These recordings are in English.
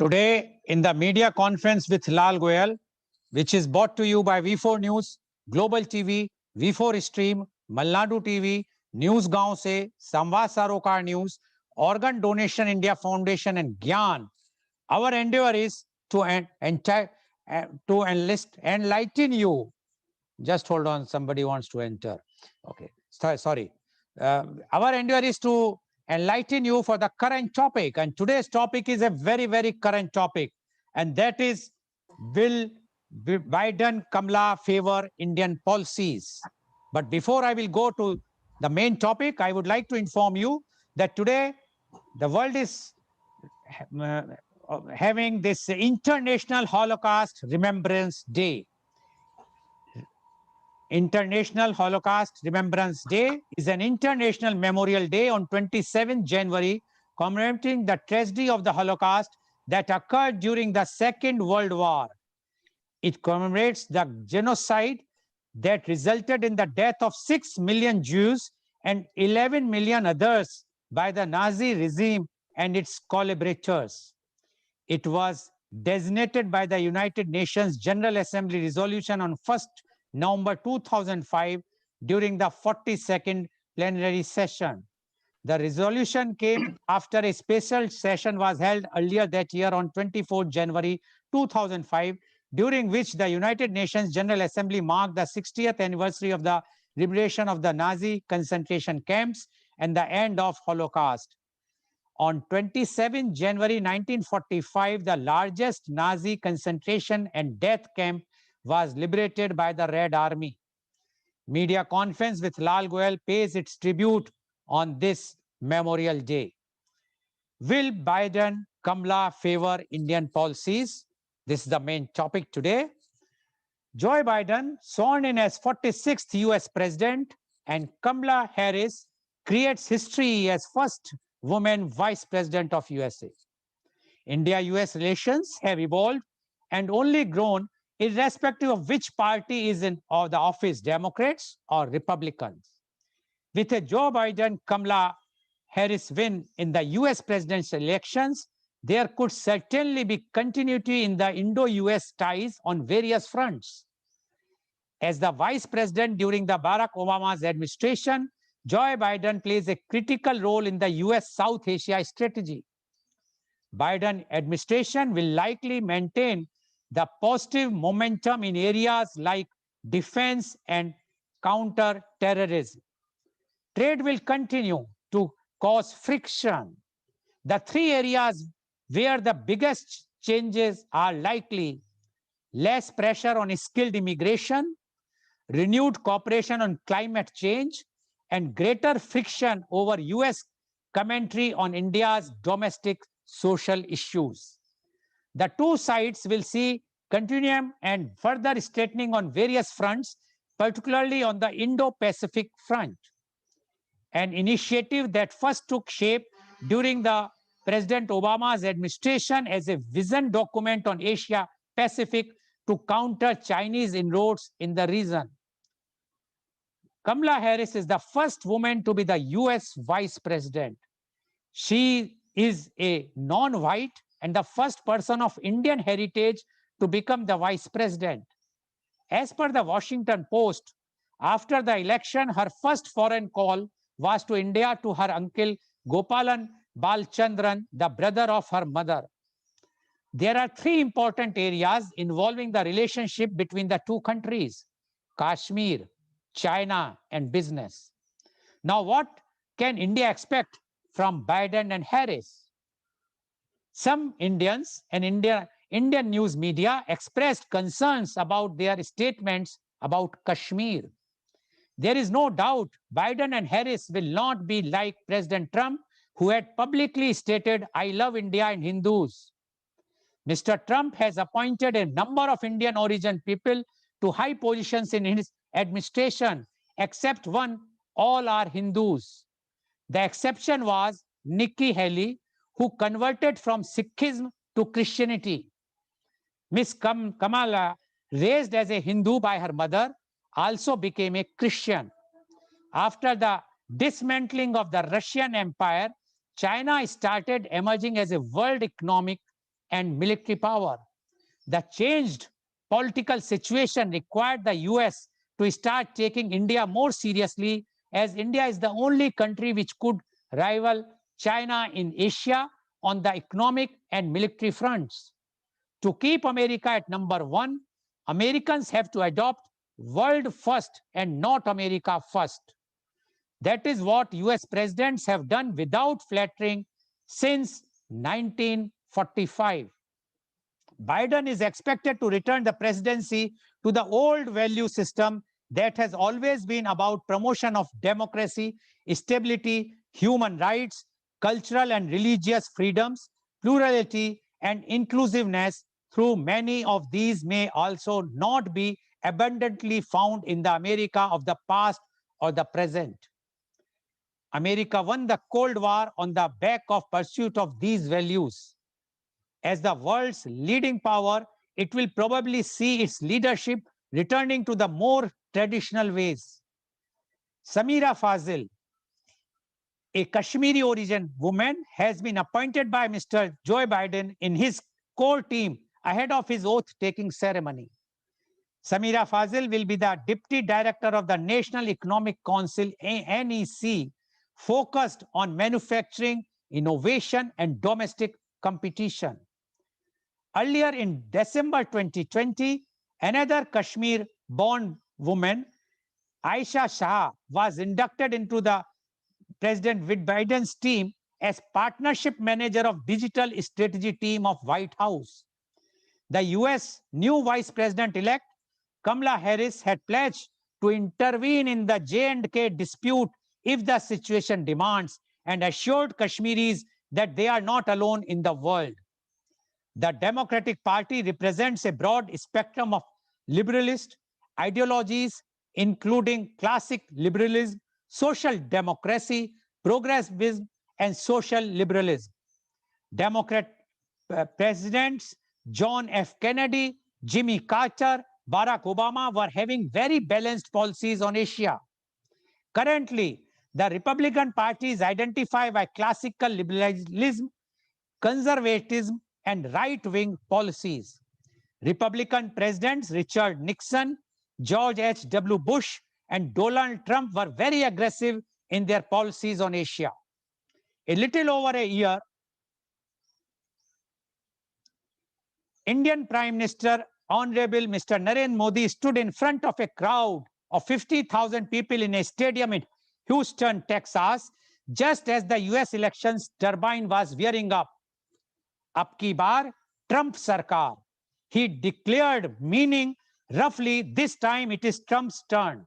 Today, in the media conference with Lal Goel, which is brought to you by V4 News, Global TV, V4 Stream, Malnadu TV, News Gaon Se, Samvad Sarokar News, Organ Donation India Foundation, and Gyan, our endeavor is to enlighten you. Just hold on, somebody wants to enter. Okay, sorry. Our endeavor is to enlighten you for the current topic, and today's topic is a very, very current topic, and that is, will Biden-Kamala favor Indian policies? But before I will go to the main topic, I would like to inform you that today the world is having this International Holocaust Remembrance Day. International Holocaust Remembrance Day is an international memorial day on 27 January commemorating the tragedy of the Holocaust that occurred during the Second World War. It commemorates the genocide that resulted in the death of 6 million Jews and 11 million others by the Nazi regime and its collaborators. It was designated by the United Nations General Assembly resolution on 1st November 2005 during the 42nd plenary session. The resolution came after a special session was held earlier that year on 24 January 2005, during which the United Nations General Assembly marked the 60th anniversary of the liberation of the Nazi concentration camps and the end of Holocaust. On 27 January 1945, the largest Nazi concentration and death camp was liberated by the Red Army. Media conference with Lal Goel pays its tribute on this Memorial Day. Will Biden-Kamala favor Indian policies? This is the main topic today. Joe Biden, sworn in as 46th US President, and Kamala Harris creates history as first woman Vice President of USA. India-US relations have evolved and only grown irrespective of which party is in the office, Democrats or Republicans. With a Joe Biden-Kamala Harris win in the US presidential elections, there could certainly be continuity in the Indo-US ties on various fronts. As the vice president during the Barack Obama's administration, Joe Biden plays a critical role in the US South Asia strategy. Biden administration will likely maintain the positive momentum in areas like defense and counter-terrorism. Trade will continue to cause friction. The three areas where the biggest changes are likely: less pressure on skilled immigration, renewed cooperation on climate change, and greater friction over US commentary on India's domestic social issues. The two sides will see continuum and further straightening on various fronts, particularly on the Indo-Pacific front. An initiative that first took shape during the President Obama's administration as a vision document on Asia-Pacific to counter Chinese inroads in the region. Kamala Harris is the first woman to be the US Vice President. She is a non-white and the first person of Indian heritage to become the Vice President. As per the Washington Post, after the election, her first foreign call was to India to her uncle Gopalan Balchandran, the brother of her mother. There are three important areas involving the relationship between the two countries: Kashmir, China, and business. Now, what can India expect from Biden and Harris? Some Indians and Indian news media expressed concerns about their statements about Kashmir. There is no doubt Biden and Harris will not be like President Trump, who had publicly stated, "I love India and Hindus." Mr. Trump has appointed a number of Indian origin people to high positions in his administration, except one: all are Hindus. The exception was Nikki Haley, who converted from Sikhism to Christianity. Miss Kamala, raised as a Hindu by her mother, also became a Christian. After the dismantling of the Russian Empire, China started emerging as a world economic and military power. The changed political situation required the US to start taking India more seriously, as India is the only country which could rival China in Asia on the economic and military fronts. To keep America at number one, Americans have to adopt world first and not America first. That is what US presidents have done without flattering since 1945. Biden is expected to return the presidency to the old value system that has always been about promotion of democracy, stability, human rights, cultural and religious freedoms, plurality, and inclusiveness. Through many of these may also not be abundantly found in the America of the past or the present. America won the Cold War on the back of pursuit of these values. As the world's leading power, it will probably see its leadership returning to the more traditional ways. Samira Fazil, a Kashmiri origin woman, has been appointed by Mr. Joe Biden in his core team ahead of his oath-taking ceremony. Samira Fazil will be the Deputy Director of the National Economic Council, NEC, focused on manufacturing, innovation, and domestic competition. Earlier in December 2020, another Kashmir-born woman, Aisha Shah, was inducted into the President Biden's team as Partnership Manager of Digital Strategy Team of White House. The US new Vice President-elect, Kamala Harris, had pledged to intervene in the J&K dispute if the situation demands, and assured Kashmiris that they are not alone in the world. The Democratic Party represents a broad spectrum of liberalist ideologies, including classic liberalism, social democracy, progressivism, and social liberalism. Democrat presidents John F. Kennedy, Jimmy Carter, Barack Obama were having very balanced policies on Asia. Currently, the Republican Party is identified by classical liberalism, conservatism, and right-wing policies. Republican presidents Richard Nixon, George H.W. Bush, and Donald Trump were very aggressive in their policies on Asia. A little over a year, Indian Prime Minister Honorable Mr. Narendra Modi stood in front of a crowd of 50,000 people in a stadium in Houston, Texas, just as the US elections turbine was veering up. Ab ki baar, Trump Sarkar. He declared, meaning roughly this time it is Trump's turn.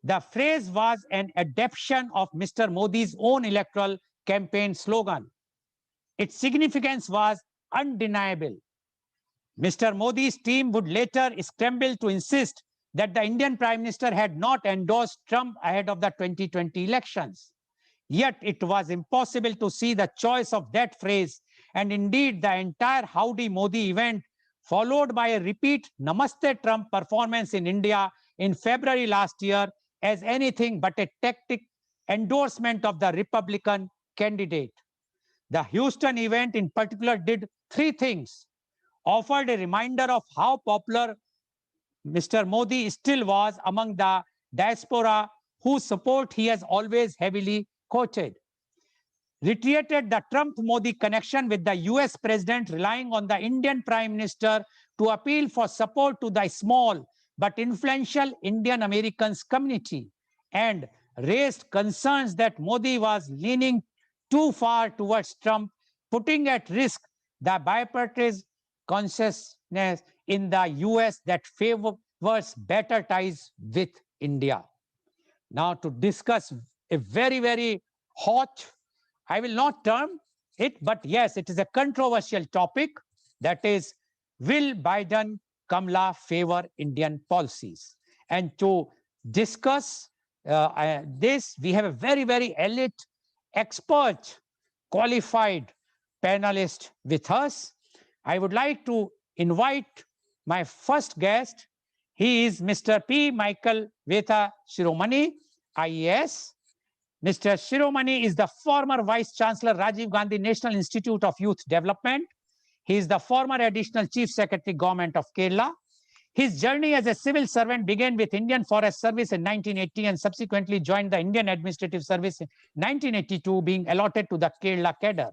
The phrase was an adaptation of Mr. Modi's own electoral campaign slogan. Its significance was undeniable. Mr. Modi's team would later scramble to insist that the Indian Prime Minister had not endorsed Trump ahead of the 2020 elections. Yet it was impossible to see the choice of that phrase, and indeed the entire Howdy Modi event, followed by a repeat Namaste Trump performance in India in February last year, as anything but a tactic endorsement of the Republican candidate. The Houston event in particular did three things: offered a reminder of how popular Mr. Modi still was among the diaspora, whose support he has always heavily quoted; reiterated the Trump-Modi connection with the US president, relying on the Indian Prime Minister to appeal for support to the small but influential Indian Americans community, and raised concerns that Modi was leaning too far towards Trump, putting at risk the bipartisan consciousness in the US that favors better ties with India. Now, to discuss a very, very hot, I will not term it, but yes, it is a controversial topic, that is, will Biden-Kamala favor Indian policies? And to discuss this, we have a very, very elite, expert, qualified panelist with us. I would like to invite my first guest. He is Mr. P. Michael Vetha Shiromani, IAS. Mr. Shiromani is the former Vice Chancellor, Rajiv Gandhi National Institute of Youth Development. He is the former Additional Chief Secretary, Government of Kerala. His journey as a civil servant began with Indian Forest Service in 1980 and subsequently joined the Indian Administrative Service in 1982, being allotted to the Kerala cadre.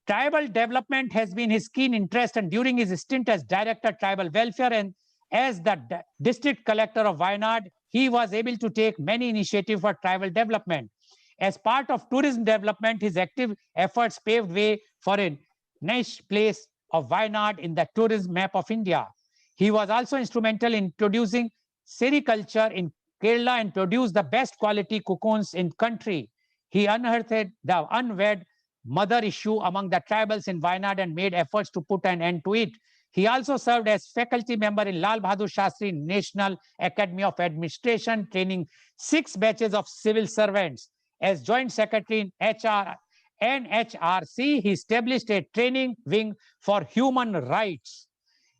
Tribal development has been his keen interest, and during his stint as Director Tribal Welfare and as the District Collector of Wayanad, he was able to take many initiatives for tribal development. As part of tourism development, his active efforts paved way for a niche place of Wayanad in the tourism map of India. He was also instrumental in introducing sericulture in Kerala and produced the best quality cocoons in country. He unearthed the unwed mother issue among the tribals in Wayanad and made efforts to put an end to it. He also served as faculty member in Lal Bahadur Shastri National Academy of Administration, training 6 batches of civil servants. As Joint Secretary in NHRC, he established a training wing for human rights.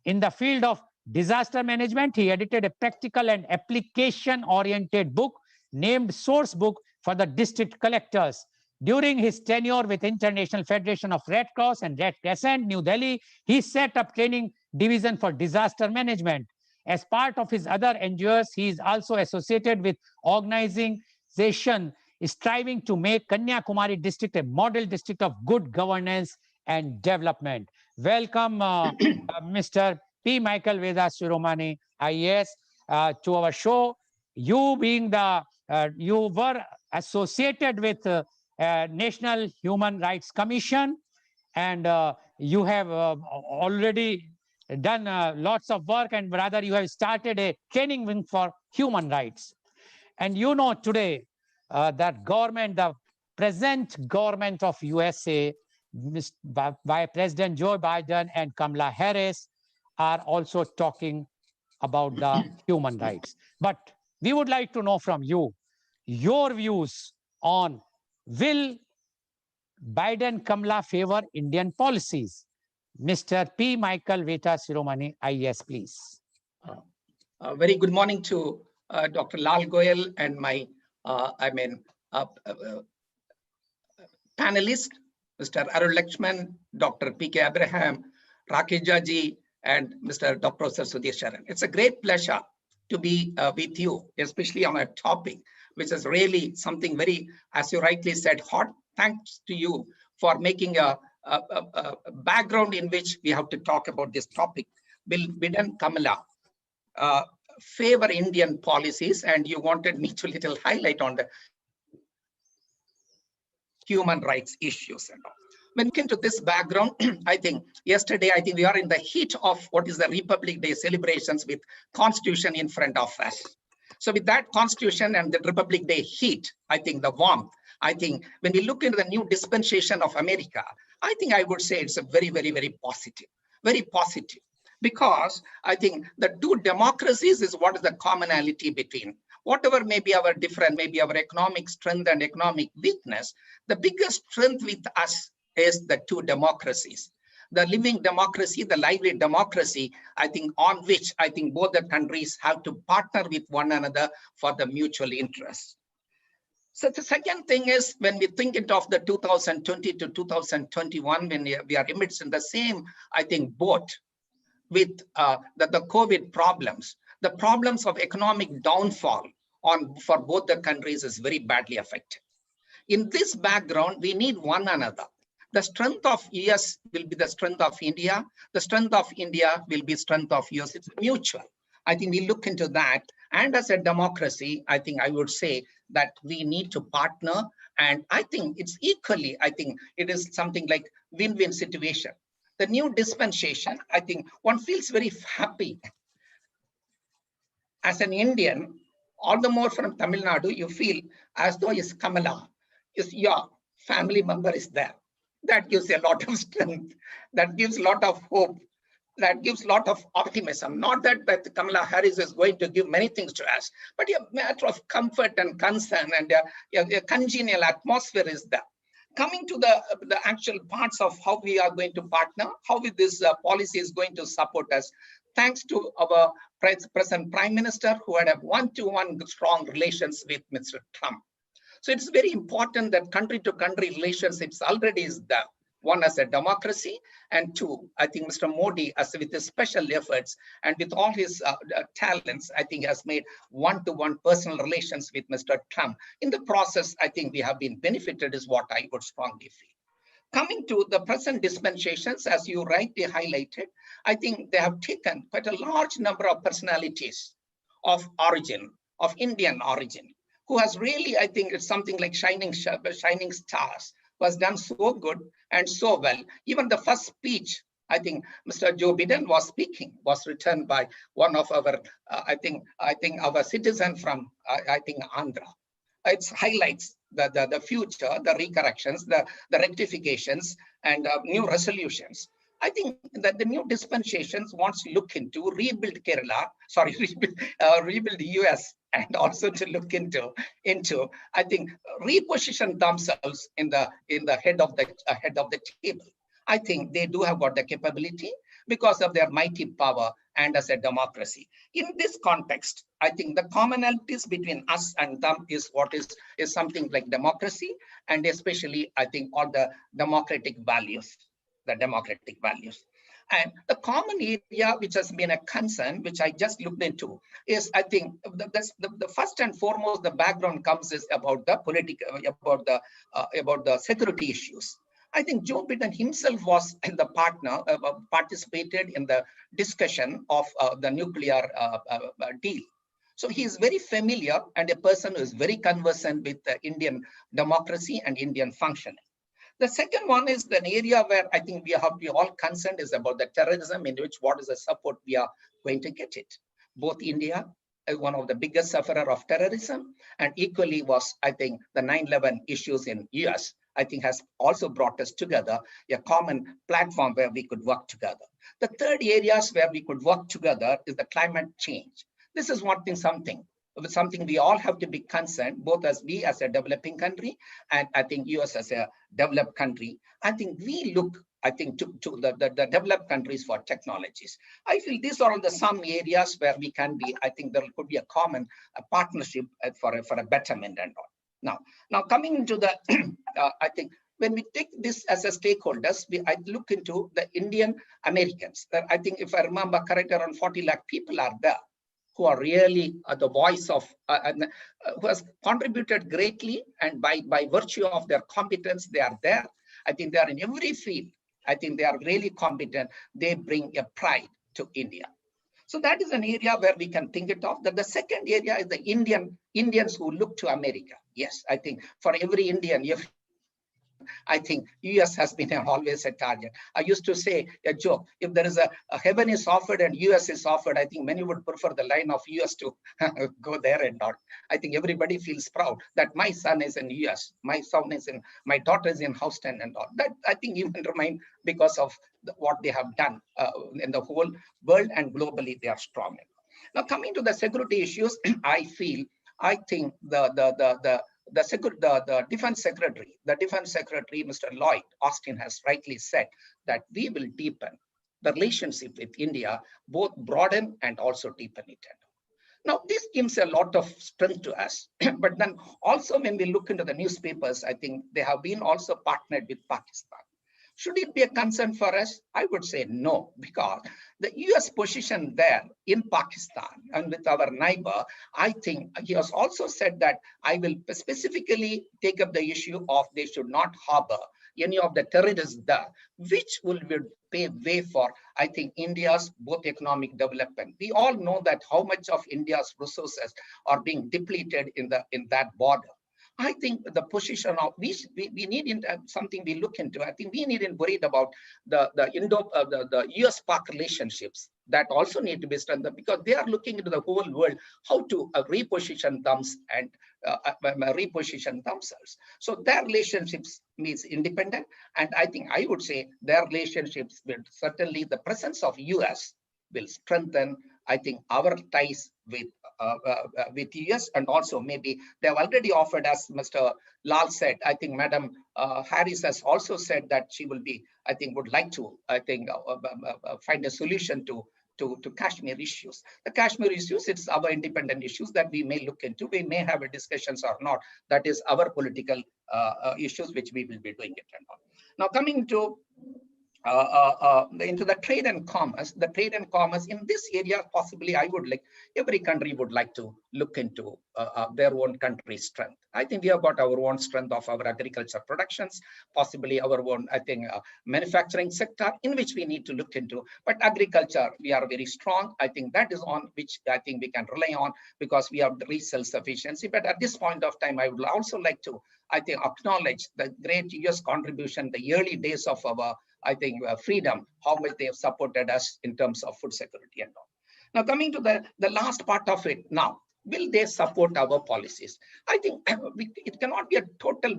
In the field of disaster management, he edited a practical and application-oriented book named Source Book for the district collectors. During his tenure with International Federation of Red Cross and Red Crescent, New Delhi, he set up training division for disaster management. As part of his other endeavors, he is also associated with organization striving to make Kanyakumari district a model district of good governance and development. Welcome, Mr. P. Michael Veda Shiromani, IAS, to our show. You being you were associated with National Human Rights Commission, and you have already done lots of work, and rather you have started a training wing for human rights. And you know today that government, the present government of USA, by President Joe Biden and Kamala Harris, are also talking about the human rights. But we would like to know from you your views on, will Biden-Kamala favor Indian policies? Mr. P. Michael Veta Shiromani, IAS, please. Very good morning to Dr. Lal Goel and my, panelist, Mr. Arul Lakshman, Dr. P.K. Abraham, Rakesh Ji, and Mr. Dr. Sudhir Sharan. It's a great pleasure to be with you, especially on a topic which is really something very, as you rightly said, hot. Thanks to you for making a background in which we have to talk about this topic. Will Biden-Kamala favor Indian policies? And you wanted me to little highlight on the human rights issues and all. When into this background, I think yesterday, we are in the heat of what is the Republic Day celebrations with Constitution in front of us. So with that Constitution and the Republic Day heat, I think the warmth, I think when we look into the new dispensation of America, I think I would say it's a very, very, very positive, because I think the two democracies is what is the commonality between. Whatever may be our different, maybe our economic strength and economic weakness, the biggest strength with us is the two democracies. The living democracy, the lively democracy, I think on which I think both the countries have to partner with one another for the mutual interest. So the second thing is, when we think of the 2020 to 2021, when we are amidst in the same, I think, boat with the COVID problems, the problems of economic downfall for both the countries is very badly affected. In this background, we need one another. The strength of US will be the strength of India. The strength of India will be strength of US. It's mutual. I think we look into that. And as a democracy, I think I would say that we need to partner. And I think it's equally, I think it is something like win-win situation. The new dispensation, I think one feels very happy. As an Indian, all the more from Tamil Nadu, you feel as though is Kamala, is your family member is there. That gives a lot of strength. That gives a lot of hope. That gives a lot of optimism. Not that Kamala Harris is going to give many things to us, but a matter of comfort and concern, and a congenial atmosphere is there. Coming to the actual parts of how we are going to partner, how this policy is going to support us, thanks to our present Prime Minister, who had a one-to-one strong relations with Mr. Trump. So it's very important that country-to-country relationships already is there. One as a democracy, and two, I think Mr. Modi, as with his special efforts and with all his talents, I think has made one-to-one personal relations with Mr. Trump. In the process, I think we have been benefited is what I would strongly feel. Coming to the present dispensations, as you rightly highlighted, I think they have taken quite a large number of personalities of origin, of Indian origin, who has really, I think it's something like shining stars, was done so good and so well. Even the first speech, I think Mr. Joe Biden was speaking, was written by one of our, I think our citizen from, I think Andhra. It highlights the future, the recorrections, the rectifications, and new resolutions. I think that the new dispensations wants to look into rebuild Kerala, sorry, rebuild the US, and also to look into I think reposition themselves in the head of the table. I think they do have got the capability because of their mighty power and as a democracy. In this context, I think the commonalities between us and them is what is something like democracy, and especially I think all the democratic values, And the common area which has been a concern, which I just looked into, is I think the first and foremost, the background comes is about the political, about the security issues. I think Joe Biden himself was in the participated in the discussion of the nuclear deal. So he is very familiar and a person who is very conversant with Indian democracy and Indian functioning. The second one is an area where I think we all concerned is about the terrorism, in which what is the support we are going to get it. Both India is one of the biggest sufferer of terrorism, and equally was, I think, the 9/11 issues in US, I think has also brought us together, a common platform where we could work together. The third areas where we could work together is the climate change. This is one thing, something we all have to be concerned, both as we as a developing country and I think US as a developed country. I think we look, I think, to the developed countries for technologies. I feel these are all the some areas where we can be, I think there could be a common partnership for a betterment and all. Now coming into the, I think when we take this as a stakeholders, I look into the Indian Americans. I think if I remember correct, around 40 lakh people are there, who are really the voice of, who has contributed greatly, and by virtue of their competence, they are there. I think they are in every field. I think they are really competent. They bring a pride to India. So that is an area where we can think it of. That the second area is the Indians who look to America. Yes, I think for every Indian, I think US has been always a target. I used to say a joke, if there is a heaven is offered and US is offered, I think many would prefer the line of US to go there and not. I think everybody feels proud that my son is in US, my daughter is in Houston and all. That I think even remain because of what they have done in the whole world, and globally they are strong. Now coming to the security issues, I think the defense secretary, Mr. Lloyd Austin, has rightly said that we will deepen the relationship with India, both broaden and also deepen it. Now, this gives a lot of strength to us. But then also when we look into the newspapers, I think they have been also partnered with Pakistan. Should it be a concern for us? I would say no, because the US position there in Pakistan and with our neighbor, I think he has also said that I will specifically take up the issue of they should not harbor any of the terrorists there, which will pave way for, I think, India's both economic development. We all know that how much of India's resources are being depleted in that border. I think the position of we need something we look into. I think we needn't worried about the US-Pak relationships that also need to be strengthened, because they are looking into the whole world how to reposition them and reposition themselves. So their relationships means independent, and I think I would say their relationships will certainly, the presence of US will strengthen, I think, our ties with US, and also maybe they have already offered, as Mr. Lal said, I think Madam Harris has also said that she will be, I think, would like to, I think, find a solution to Kashmir issues. The Kashmir issues, it's our independent issues that we may look into. We may have a discussions or not. That is our political issues, which we will be doing it and all. Now coming to into the trade and commerce, in this area, possibly I would like, every country would like to look into their own country's strength. I think we have got our own strength of our agriculture productions, possibly our own, I think, manufacturing sector in which we need to look into. But agriculture, we are very strong. I think that is on which I think we can rely on, because we have the reach self-sufficiency. But at this point of time, I would also like to, I think, acknowledge the great US contribution, the early days of our, I think, freedom, how much they have supported us in terms of food security and all. Now, coming to the last part of it now, will they support our policies? I think it cannot be a total,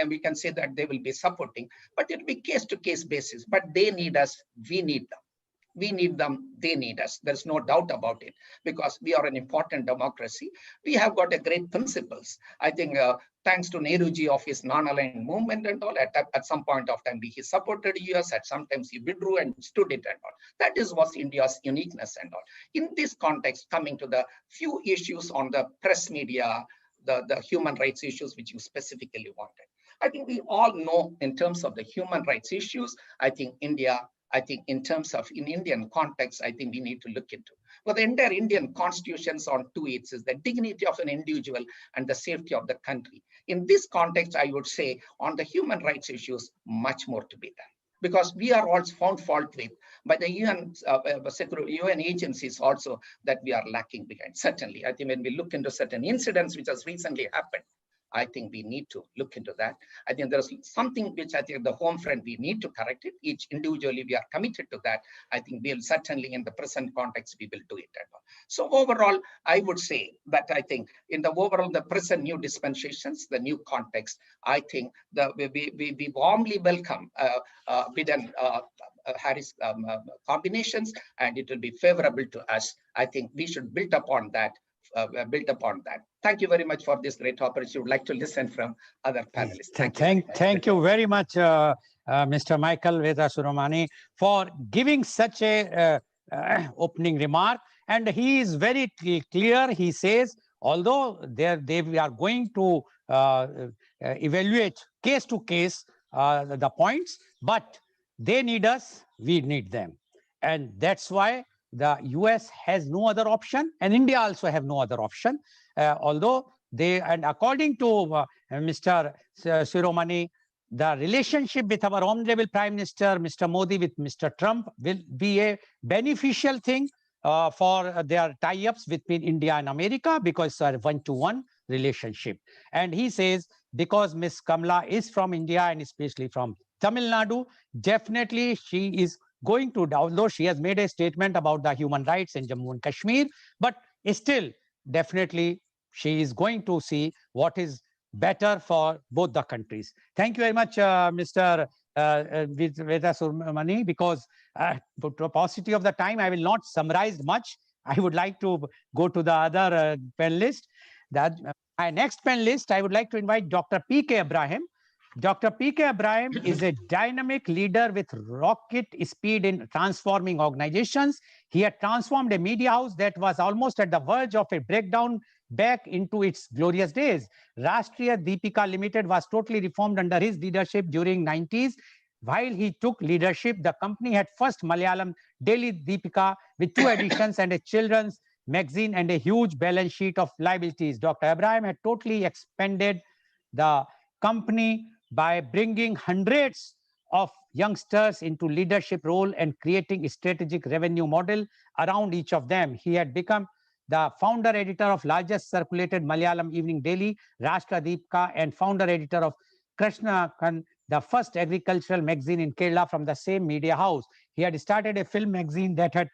we can say that they will be supporting, but it will be case-to-case basis. But they need us, we need them. We need them, they need us. There's no doubt about it, because we are an important democracy. We have got a great principles. I think thanks to Nehruji of his non-aligned movement and all, at some point of time, he supported US, at sometimes he withdrew and stood it and all. That is was India's uniqueness and all. In this context, coming to the few issues on the press media, the human rights issues which you specifically wanted. I think we all know in terms of the human rights issues, I think India, I think in terms of in Indian context, I think we need to look into. Well, the entire Indian constitutions on two aids is the dignity of an individual and the safety of the country. In this context, I would say on the human rights issues, much more to be done. Because we are also found fault with by the UN agencies also that we are lacking behind. Certainly, I think when we look into certain incidents which has recently happened, I think we need to look into that. I think there's something which I think the home front, we need to correct it. Each individually, we are committed to that. I think we'll certainly in the present context, we will do it. So overall, I would say that I think in the overall, the present new dispensations, the new context, I think we warmly welcome Biden Harris combinations, and it will be favorable to us. I think we should build upon that. Thank you very much for this great opportunity. Would like to listen from other panelists. Thank you very much, Mr. Michael Vedasuromani, for giving such a opening remark. And he is very clear. He says, although they are going to evaluate case to case the points, but they need us, we need them. And that's why the US has no other option, and India also have no other option. Although they, and according to Mr. Shiromani, the relationship with our Honorable Prime Minister, Mr. Modi, with Mr. Trump will be a beneficial thing for their tie-ups between India and America, because it's a one-to-one relationship. And he says, because Ms. Kamala is from India and especially from Tamil Nadu, definitely she is going to, although she has made a statement about the human rights in Jammu and Kashmir, but still, definitely, she is going to see what is better for both the countries. Thank you very much, Mr. Vedasuromani, because to the paucity of the time, I will not summarize much. I would like to go to the other panelist. My next panelist, I would like to invite Dr. P.K. Ibrahim. Dr. P.K. Ibrahim is a dynamic leader with rocket speed in transforming organizations. He had transformed a media house that was almost at the verge of a breakdown back into its glorious days. Rashtriya Deepika Limited was totally reformed under his leadership during 90s. While he took leadership, the company had first Malayalam daily Deepika with 2 editions and a children's magazine and a huge balance sheet of liabilities. Dr. Ibrahim had totally expanded the company by bringing hundreds of youngsters into leadership role and creating a strategic revenue model around each of them. He had become the founder editor of largest circulated Malayalam evening daily, Rashtra Deepika, and founder editor of Krishna Kan, the first agricultural magazine in Kerala from the same media house. He had started a film magazine that had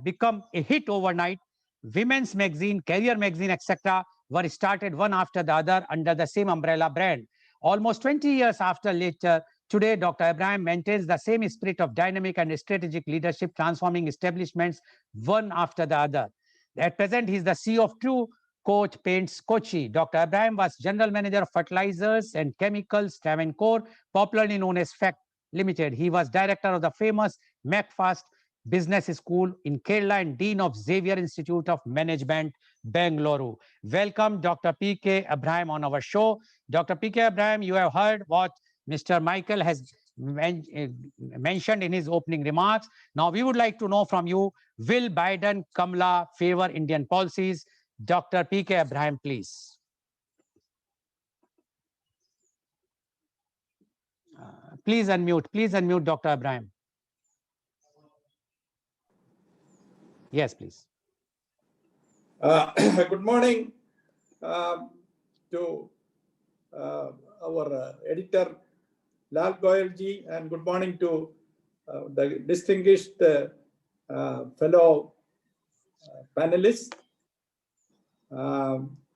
become a hit overnight. Women's magazine, career magazine, etc. were started one after the other under the same umbrella brand. Almost 20 years after later, today, Dr. Ibrahim maintains the same spirit of dynamic and strategic leadership, transforming establishments one after the other. At present, he is the CEO of True Coach Paints Kochi. Dr. Ibrahim was General Manager of Fertilizers and Chemicals, Travancore, popularly known as FACT Limited. He was Director of the famous MacFast Business School in Kerala and Dean of Xavier Institute of Management, Bengaluru. Welcome, Dr. P.K. Ibrahim, on our show. Dr. P.K. Ibrahim, you have heard what Mr. Michael has mentioned in his opening remarks. Now, we would like to know from you, will Biden-Kamala favor Indian policies? Dr. P.K. Abraham, please. Please unmute Dr. Abraham. Yes, please. Good morning to our editor Lal Goel ji, and good morning to the distinguished fellow panelists.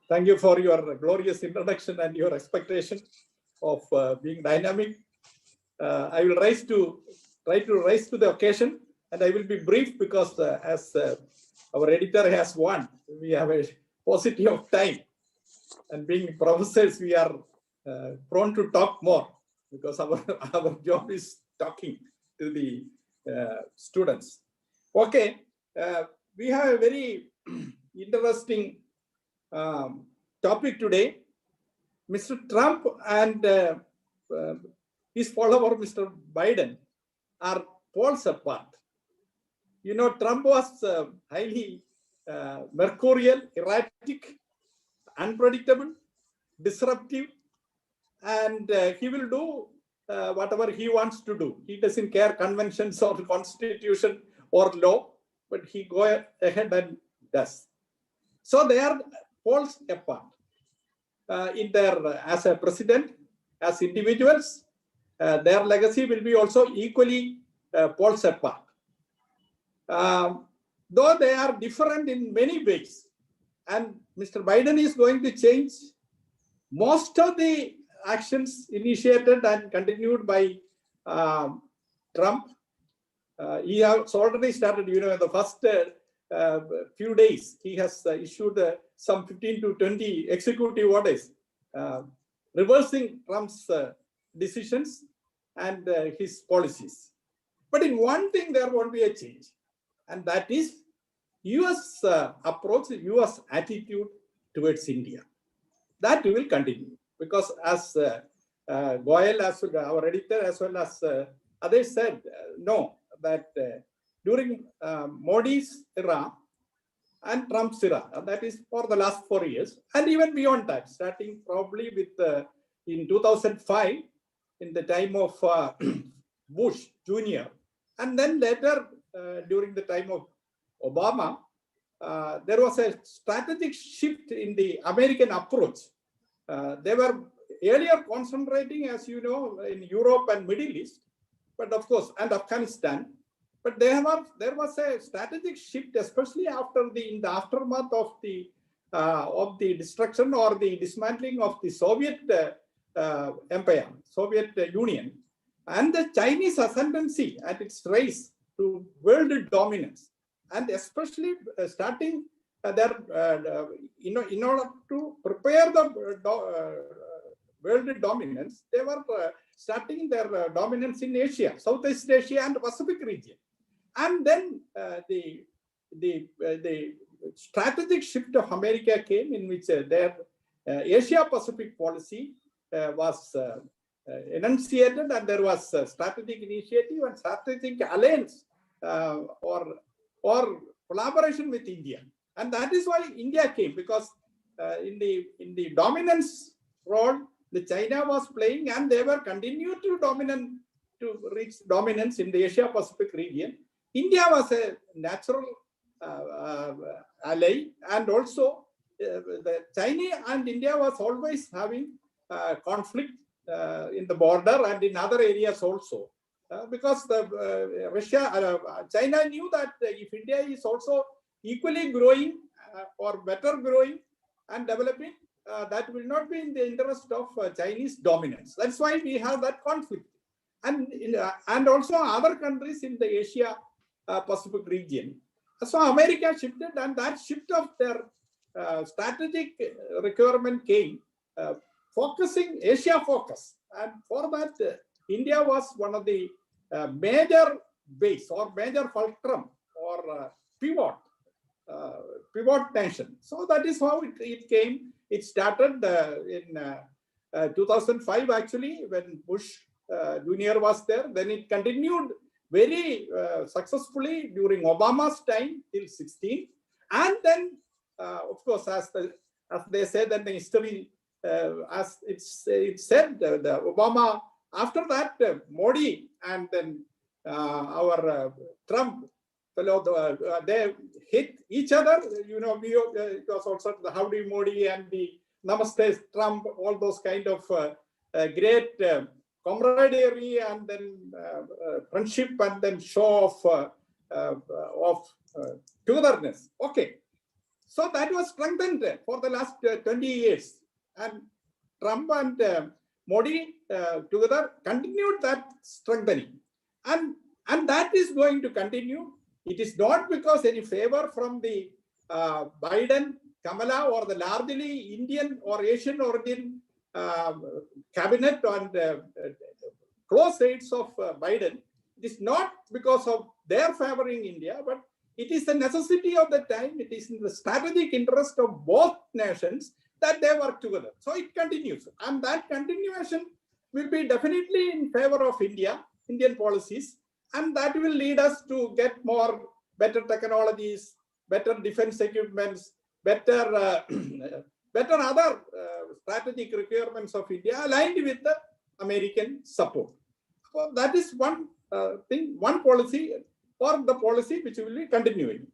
Thank you for your glorious introduction and your expectation of being dynamic. I will try to rise to the occasion, and I will be brief because as our editor has warned, we have a paucity of time, and being professors, we are prone to talk more because our job is talking to the students. Okay, we have a very interesting topic today. Mr. Trump and his follower, Mr. Biden, are poles apart. You know, Trump was highly mercurial, erratic, unpredictable, disruptive, and he will do whatever he wants to do. He doesn't care conventions or constitution or law, but he goes ahead and does. So they are poles apart in their as a president, as individuals. Their legacy will be also equally poles apart. Though they are different in many ways, and Mr. Biden is going to change most of the actions initiated and continued by Trump. He has already started, you know, in the first few days, he has issued some 15 to 20 executive orders reversing Trump's decisions and his policies. But in one thing, there won't be a change, and that is US approach, US attitude towards India. That will continue because as Goel, as our editor, as well as others said, no, that during Modi's era and Trump's era, that is for the last 4 years, and even beyond that, starting probably with in 2005, in the time of Bush Jr., and then later during the time of Obama, there was a strategic shift in the American approach. They were earlier concentrating, as you know, in Europe and Middle East, but of course, and Afghanistan. But there was a strategic shift, especially in the aftermath of the destruction or the dismantling of the Soviet empire, Soviet Union, and the Chinese ascendancy at its rise to world dominance, and especially starting in order to prepare the world dominance, they were starting their dominance in Asia, Southeast Asia, and Pacific region. And then the strategic shift of America came, in which their Asia-Pacific policy was enunciated, and there was a strategic initiative and strategic alliance or collaboration with India. And that is why India came, because in the dominance role the China was playing, and they were continued to reach dominance in the Asia-Pacific region. India was a natural ally, and also the China and India was always having conflict in the border and in other areas also, because China knew that if India is also equally growing or better growing and developing, that will not be in the interest of Chinese dominance. That's why we have that conflict, and also other countries in the Asia Pacific region. So America shifted, and that shift of their strategic requirement came focusing Asia focus, and for that India was one of the major base or major fulcrum or pivot nation. So that is how it came. It started in 2005 actually, when Bush Jr. was there. Then it continued very successfully during Obama's time till 16. And then, of course, as they said in the history, as it said, the Obama, after that, Modi and then our Trump, they hit each other. You know, it was also the Howdy Modi and the Namaste Trump, all those kind of great camaraderie and then friendship and then show of togetherness. Okay. So that was strengthened for the last 20 years. And Trump and Modi together continued that strengthening. And that is going to continue. It is not because any favor from the Biden-Kamala or the largely Indian or Asian origin cabinet and close aides of Biden. It is not because of their favoring India, but it is a necessity of the time. It is in the strategic interest of both nations that they work together. So it continues. And that continuation will be definitely in favor of Indian policies. And that will lead us to get better technologies, better defense equipments, better other strategic requirements of India aligned with the American support. So that is one thing, one policy, or the policy which will be continuing.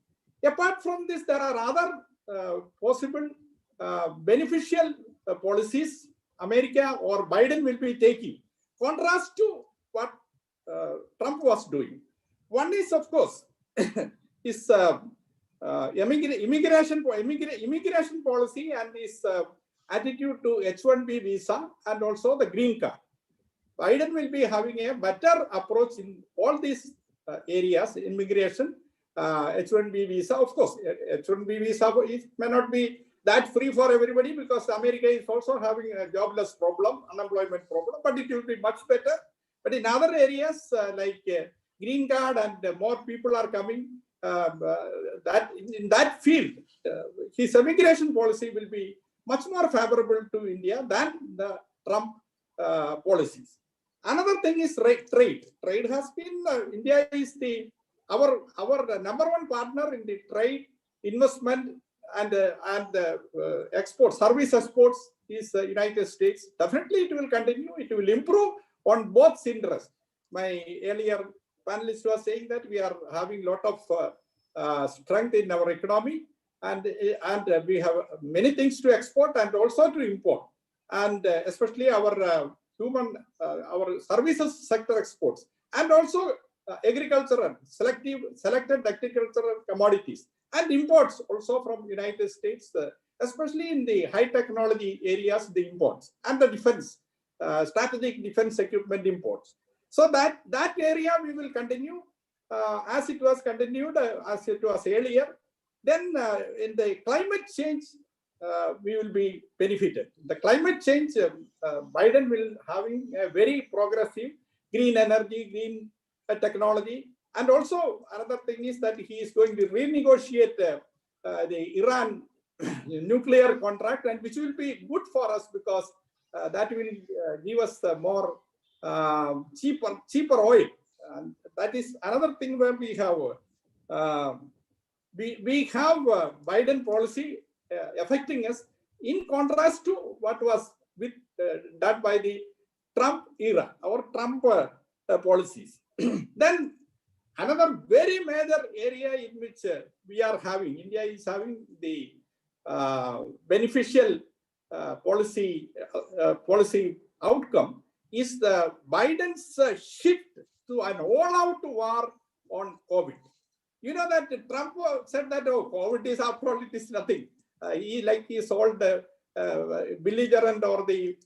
Apart from this, there are other possible beneficial policies America or Biden will be taking, contrast to what Trump was doing. One is, of course, is immigration policy and his attitude to H-1B visa and also the green card. Biden will be having a better approach in all these areas, immigration, H-1B visa. Of course, H-1B visa may not be that free for everybody because America is also having a jobless problem, unemployment problem, but it will be much better. But in other areas like green card and more people are coming, that in that field, his immigration policy will be much more favorable to India than the Trump policies. Another thing is trade. Trade has been, India is our number one partner in the trade, investment, and export, service exports is the United States. Definitely it will continue. It will improve on both interests. My earlier panelist was saying that we are having a lot of strength in our economy, and we have many things to export and also to import, and especially our our services sector exports, and also agricultural, selected agricultural commodities, and imports also from United States, especially in the high technology areas, the imports, and the defense, strategic defense equipment imports. So that area we will continue as it was continued, as it was earlier. Then in the climate change, we will be benefited. The climate change, Biden will having a very progressive green energy, green technology. And also another thing is that he is going to renegotiate the Iran nuclear contract, and which will be good for us because that will give us more cheaper oil. And that is another thing where we have Biden policy affecting us in contrast to what was done by the Trump era, our Trump policies. Then another very major area in which we are having, India is having the beneficial policy outcome is the Biden's shift to an all-out war on COVID. You know that Trump said that, oh, COVID is after all, it is nothing. He sold the belligerent or the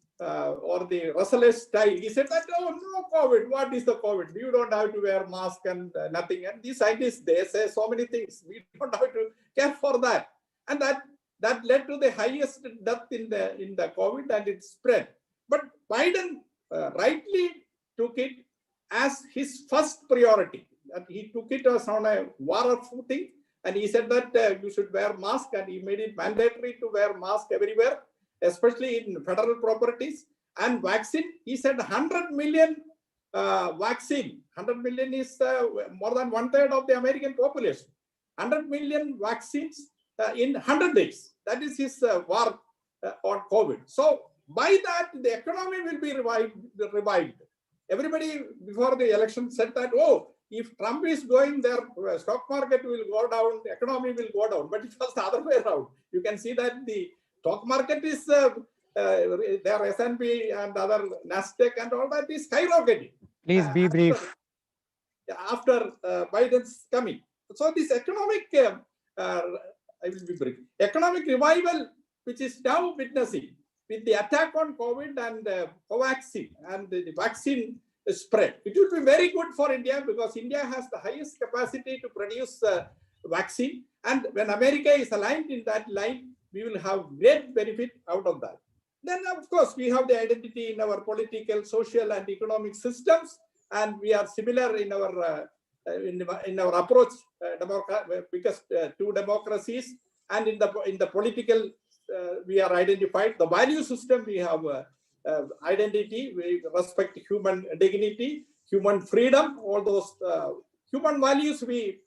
restless style. He said that, oh, no COVID. What is the COVID? You don't have to wear mask and nothing. And these scientists, they say so many things. We don't have to care for that. And that led to the highest death in the COVID, and it spread. But Biden rightly took it as his first priority. And he took it as on a war footing, and he said that you should wear mask, and he made it mandatory to wear mask everywhere, especially in federal properties. And vaccine, he said 100 million vaccine. 100 million is more than 1/3 of the American population. 100 million vaccines in 100 days. That is his war on COVID. So by that, the economy will be revived. Everybody before the election said that, oh, if Trump is going there, stock market will go down, the economy will go down. But it was the other way around. You can see that the stock market is, their S&P and other NASDAQ and all that is skyrocketing. Please be brief. After Biden's coming. So this economic, I will be brief, economic revival, which is now witnessing with the attack on COVID and vaccine and the vaccine spread. It will be very good for India because India has the highest capacity to produce vaccine. And when America is aligned in that line, we will have great benefit out of that. Then, of course, we have the identity in our political, social, and economic systems, and we are similar in our approach because two democracies, and in the political we are identified. The value system we have identity. We respect human dignity, human freedom, all those human values. We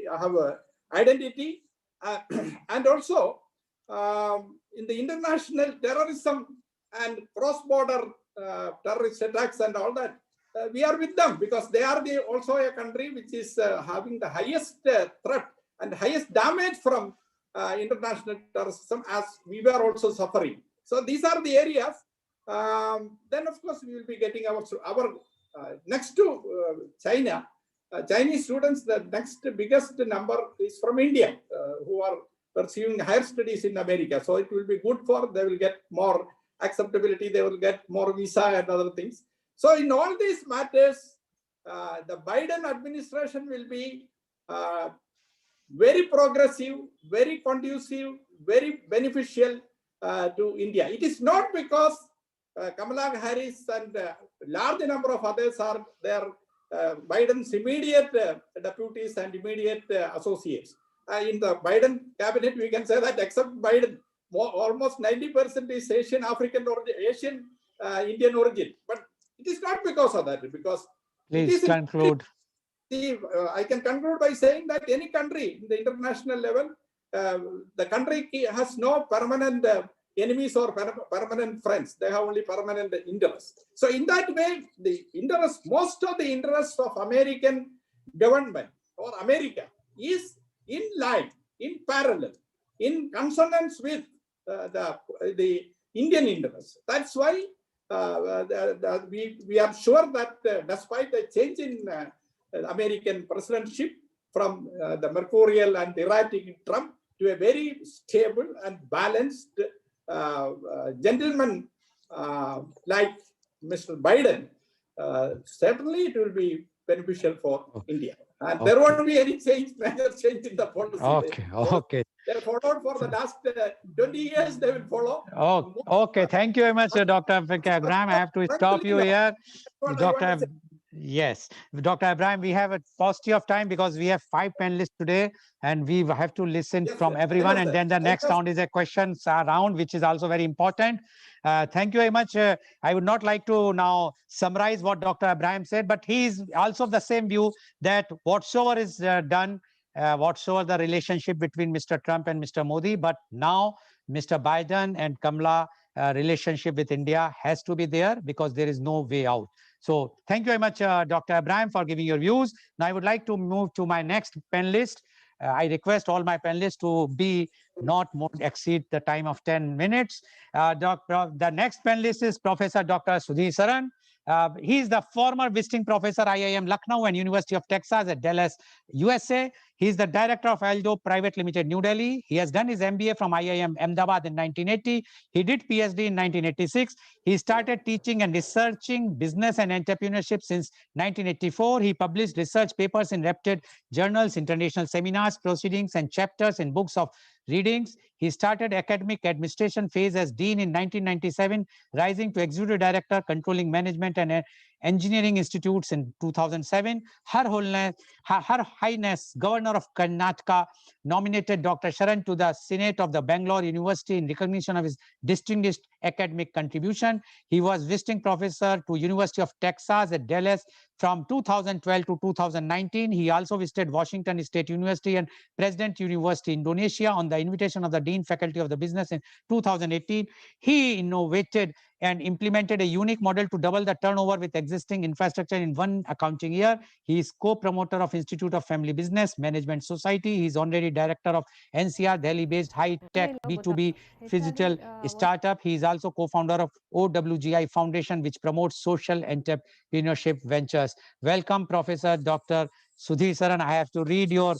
have identity, and also in the international terrorism and cross-border terrorist attacks and all that. We are with them because they are also a country which is having the highest threat and highest damage from international terrorism, as we were also suffering. So these are the areas. Then, of course, we will be getting our next to China. Chinese students, the next biggest number is from India, who are pursuing higher studies in America. So it will be good for, they will get more acceptability, they will get more visa and other things. So in all these matters, the Biden administration will be very progressive, very conducive, very beneficial to India. It is not because Kamala Harris and a large number of others are there, Biden's immediate deputies and immediate associates. In the Biden cabinet, we can say that except Biden, almost 90% is Asian, African, or Asian Indian origin. But it is not because of that, because please conclude. I can conclude by saying that any country in the international level, the country has no permanent enemies or permanent friends. They have only permanent interests. So in that way, the interest, most of the interests of American government or America is in line, in parallel, in consonance with the Indian interests. That's why we are sure that despite the change in American presidentship from the mercurial and erratic Trump to a very stable and balanced gentleman like Mr. Biden, certainly it will be beneficial for India. And there won't be any major change in the policy. Okay. They followed for the last 20 years, they will follow. Okay. Thank you very much, Dr. Abraham. I have to stop you here. Yes, Dr. Abraham, we have a paucity of time because we have 5 panelists today and we have to listen from everyone. And then the next round is a questions round, which is also very important. Thank you very much. I would not like to now summarize what Dr. Abraham said, but he is also of the same view that whatsoever is done, whatsoever the relationship between Mr. Trump and Mr. Modi, but now Mr. Biden and Kamala relationship with India has to be there because there is no way out. So thank you very much, Dr. Abraham, for giving your views. Now I would like to move to my next panelist. I request all my panelists to be not more exceed the time of 10 minutes. The next panelist is Professor Dr. Sudhir Saran. He is the former visiting professor IIM Lucknow and University of Texas at Dallas, USA. He is the director of Aldo Private Limited, New Delhi. He has done his MBA from IIM Ahmedabad in 1980. He did PhD in 1986. He started teaching and researching business and entrepreneurship since 1984. He published research papers in reputed journals, international seminars, proceedings, and chapters in books of readings. He started academic administration phase as dean in 1997, rising to executive director, controlling management and Engineering Institutes in 2007. Her Highness Governor of Karnataka nominated Dr. Sharan to the Senate of the Bangalore University in recognition of his distinguished academic contribution. He was visiting professor to University of Texas at Dallas from 2012 to 2019. He also visited Washington State University and President University, Indonesia on the invitation of the Dean Faculty of the Business in 2018. He innovated and implemented a unique model to double the turnover with existing infrastructure in one accounting year. He is co-promoter of Institute of Family Business Management Society. He is honorary director of NCR Delhi-based high-tech B2B digital startup. He is also co-founder of OWGI Foundation, which promotes social entrepreneurship ventures. Welcome, Professor Dr. Sudhir Saran. I have to read your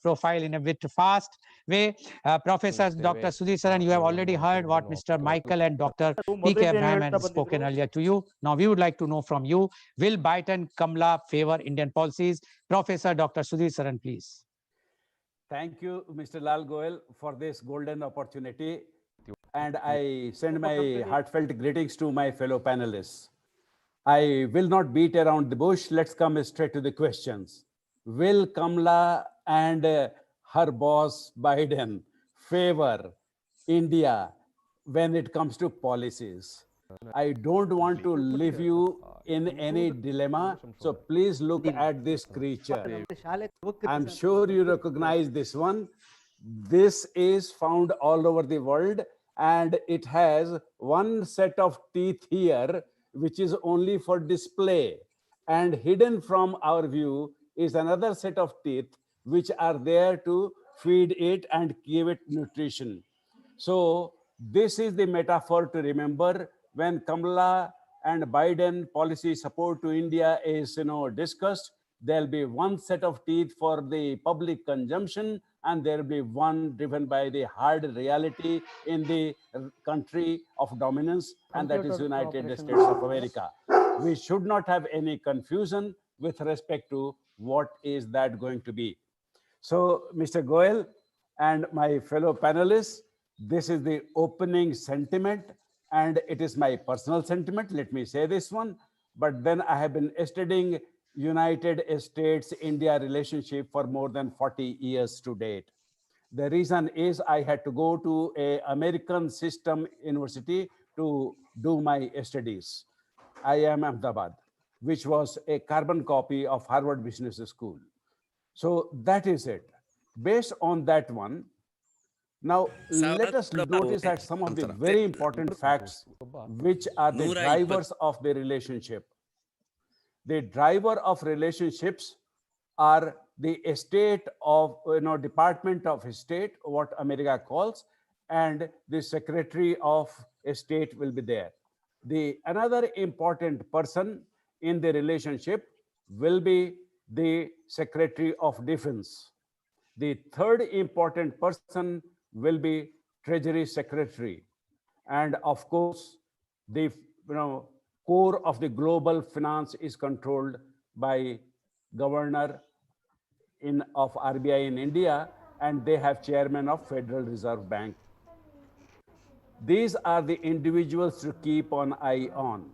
profile in a bit fast way. Professor Dr. Sudhir Saran, you have already heard what Mr. Michael and Dr. P.K. Abraham had spoken earlier to you. Now we would like to know from you, will Biden-Kamala favor Indian policies? Professor Dr. Sudhir Saran, please. Thank you, Mr. Lal Goel, for this golden opportunity. And I send my heartfelt greetings to my fellow panelists. I will not beat around the bush. Let's come straight to the questions. Will Kamala and her boss Biden favor India when it comes to policies? I don't want to leave you in any dilemma, so please look at this creature. I'm sure you recognize this one. This is found all over the world, and it has one set of teeth here, which is only for display, and hidden from our view is another set of teeth which are there to feed it and give it nutrition. So this is the metaphor to remember when Kamala and Biden policy support to India is discussed. There'll be one set of teeth for the public consumption, and there'll be one driven by the hard reality in the country of dominance, and that is United States of America. We should not have any confusion with respect to what is that going to be. So, Mr. Goel and my fellow panelists, this is the opening sentiment, and it is my personal sentiment. Let me say this one, but then I have been studying United States-India relationship for more than 40 years to date. The reason is I had to go to an American system university to do my studies. IIM Ahmedabad, which was a carbon copy of Harvard Business School. So that is it. Based on that one, now let us notice at some of the very important facts which are the drivers of the relationship. The driver of relationships are the state of, Department of State, what America calls, and the Secretary of State will be there. The another important person in the relationship will be the Secretary of Defense. The third important person will be Treasury Secretary. And of course, the core of the global finance is controlled by Governor of RBI in India, and they have Chairman of Federal Reserve Bank. These are the individuals to keep an eye on.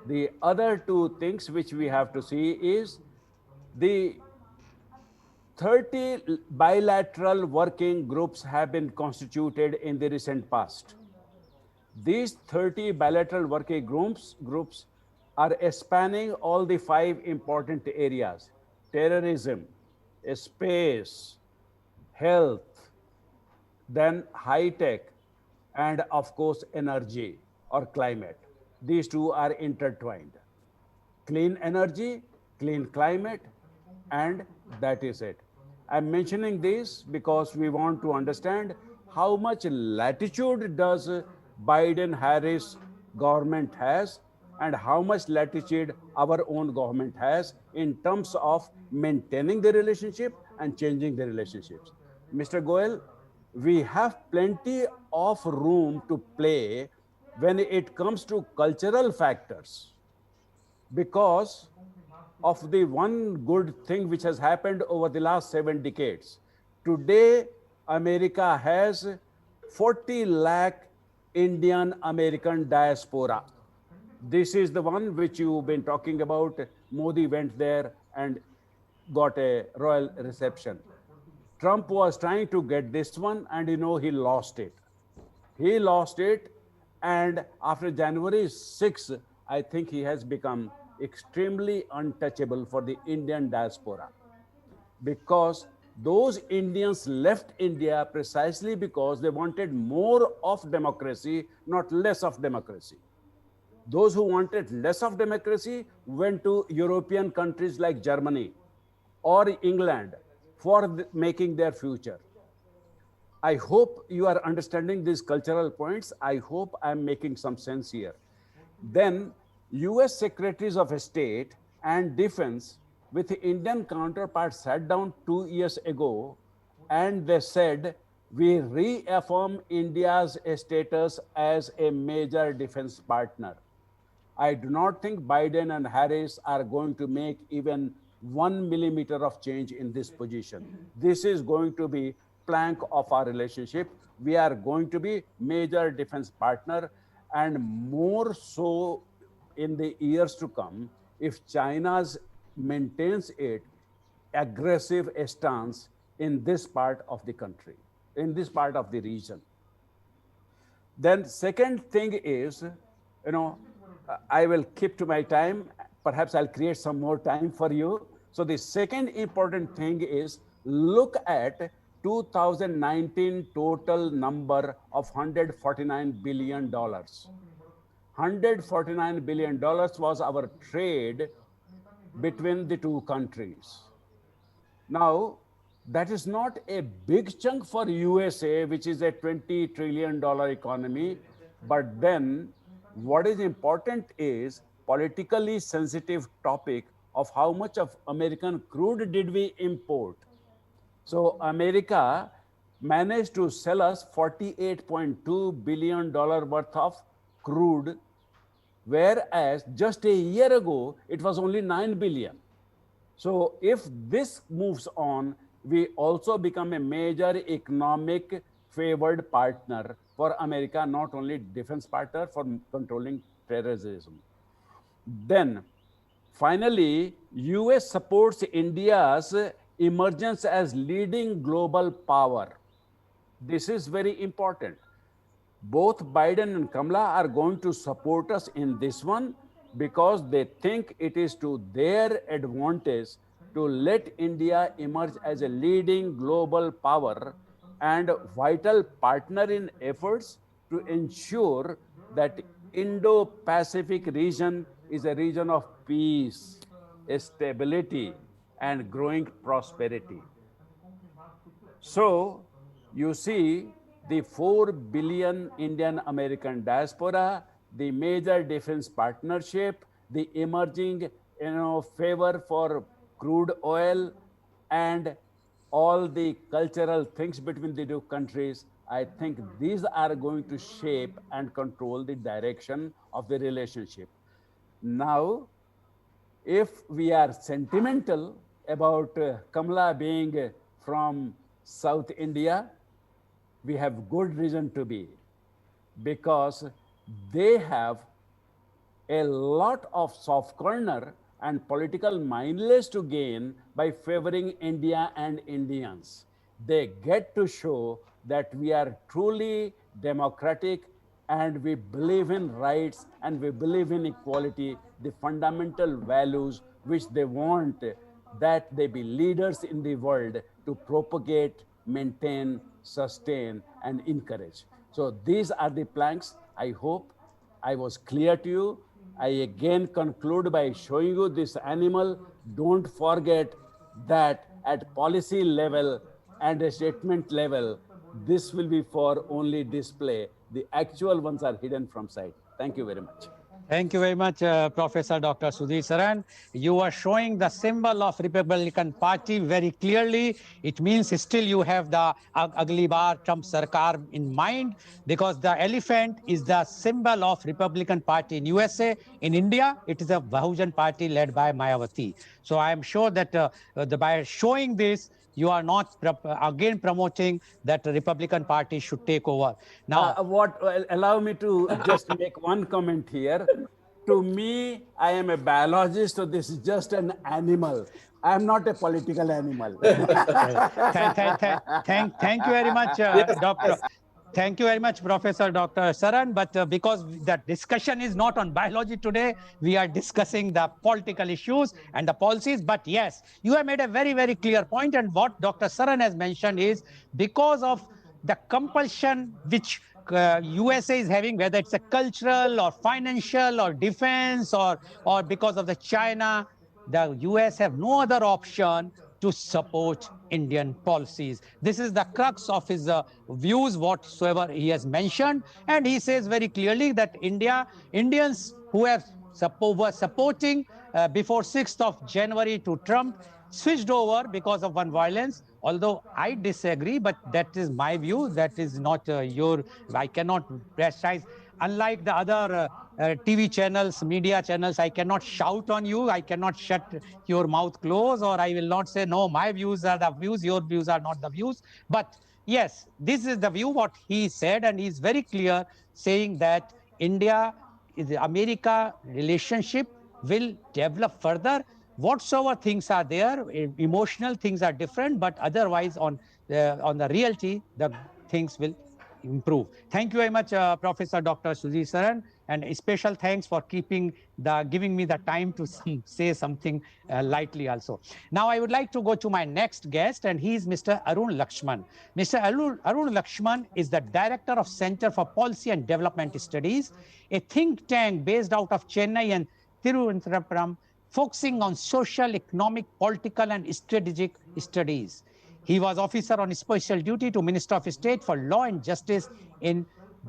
The other two things which we have to see is the 30 bilateral working groups have been constituted in the recent past. These 30 bilateral working groups are spanning all the 5 important areas: terrorism, space, health, then high tech, and of course energy or climate. These two are intertwined. Clean energy, clean climate, and that is it. I'm mentioning this because we want to understand how much latitude does Biden-Harris government has, and how much latitude our own government has in terms of maintaining the relationship and changing the relationships. Mr. Goel, we have plenty of room to play when it comes to cultural factors, because of the one good thing which has happened over the last 7 decades. Today, America has 40 lakh Indian American diaspora. This is the one which you've been talking about. Modi went there and got a royal reception. Trump was trying to get this one, and he lost it. He lost it, and after January 6, I think he has become extremely untouchable for the Indian diaspora, because those Indians left India precisely because they wanted more of democracy, not less of democracy. Those who wanted less of democracy went to European countries like Germany or England for making their future. I hope you are understanding these cultural points. I hope I'm making some sense here. Then US Secretaries of State and Defense with the Indian counterpart sat down 2 years ago, and they said, we reaffirm India's status as a major defense partner. I do not think Biden and Harris are going to make even 1 millimeter of change in this position. This is going to be plank of our relationship. We are going to be major defense partner, and more so in the years to come if China maintains its aggressive stance in this part of the country, in this part of the region. Then second thing is, I will keep to my time. Perhaps I'll create some more time for you. So the second important thing is, look at 2019 total number of $149 billion. $149 billion was our trade between the two countries. Now, that is not a big chunk for USA, which is a $20 trillion economy. But then what is important is politically sensitive topic of how much of American crude did we import. So America managed to sell us $48.2 billion worth of crude, whereas just a year ago, it was only 9 billion. So if this moves on, we also become a major economic favored partner for America, not only defense partner for controlling terrorism. Then finally, US supports India's emergence as leading global power. This is very important. Both Biden and Kamala are going to support us in this one because they think it is to their advantage to let India emerge as a leading global power and vital partner in efforts to ensure that Indo-Pacific region is a region of peace, stability, and growing prosperity. So you see, the 4 billion Indian American diaspora, the major defense partnership, the emerging favor for crude oil, and all the cultural things between the two countries, I think these are going to shape and control the direction of the relationship. Now, if we are sentimental about Kamala being from South India, we have good reason to be, because they have a lot of soft corner and political mindless to gain by favoring India and Indians. They get to show that we are truly democratic and we believe in rights and we believe in equality, the fundamental values which they want that they be leaders in the world to propagate, maintain, sustain, and encourage. So these are the planks. I hope I was clear to you. I again conclude by showing you this animal. Don't forget that at policy level and a statement level, this will be for only display. The actual ones are hidden from sight. Thank you very much. Thank you very much, Professor Dr. Sudhir Saran. You are showing the symbol of Republican Party very clearly. It means still you have the ugly bar Trump Sarkar in mind, because the elephant is the symbol of Republican Party in USA. In India, it is a Bahujan Party led by Mayawati. So I am sure that by showing this, you are not again promoting that the Republican Party should take over. Now, allow me to just make one comment here. To me, I am a biologist, so this is just an animal. I am not a political animal. Thank you very much, Yes, Doctor. yes. Thank you very much, Professor Dr. Saran. But because the discussion is not on biology today, we are discussing the political issues and the policies. But yes, you have made a very, very clear point. And what Dr. Saran has mentioned is because of the compulsion which USA is having, whether it's a cultural or financial or defense or because of the China, the US have no other option to support Indian policies. This is the crux of his views, whatsoever he has mentioned. And he says very clearly that Indians who were supporting before 6th of January to Trump switched over because of one violence. Although I disagree, but that is my view. That is not I cannot criticize. Unlike the other TV channels, media channels, I cannot shout on you. I cannot shut your mouth close, or I will not say, no, my views are the views, your views are not the views. But yes, this is the view what he said, and he's very clear saying that India, America relationship will develop further. Whatsoever things are there, emotional things are different, but otherwise on the reality, the things will improve. Thank you very much, Professor Dr. Suji Saran, and a special thanks for giving me the time to say something lightly also. Now, I would like to go to my next guest, and he is Mr. Arun Lakshman. Mr. Arun Lakshman is the Director of Center for Policy and Development Studies, a think tank based out of Chennai and Thiruvananthapuram, focusing on social, economic, political, and strategic studies. He was officer on special duty to Minister of State for Law and Justice in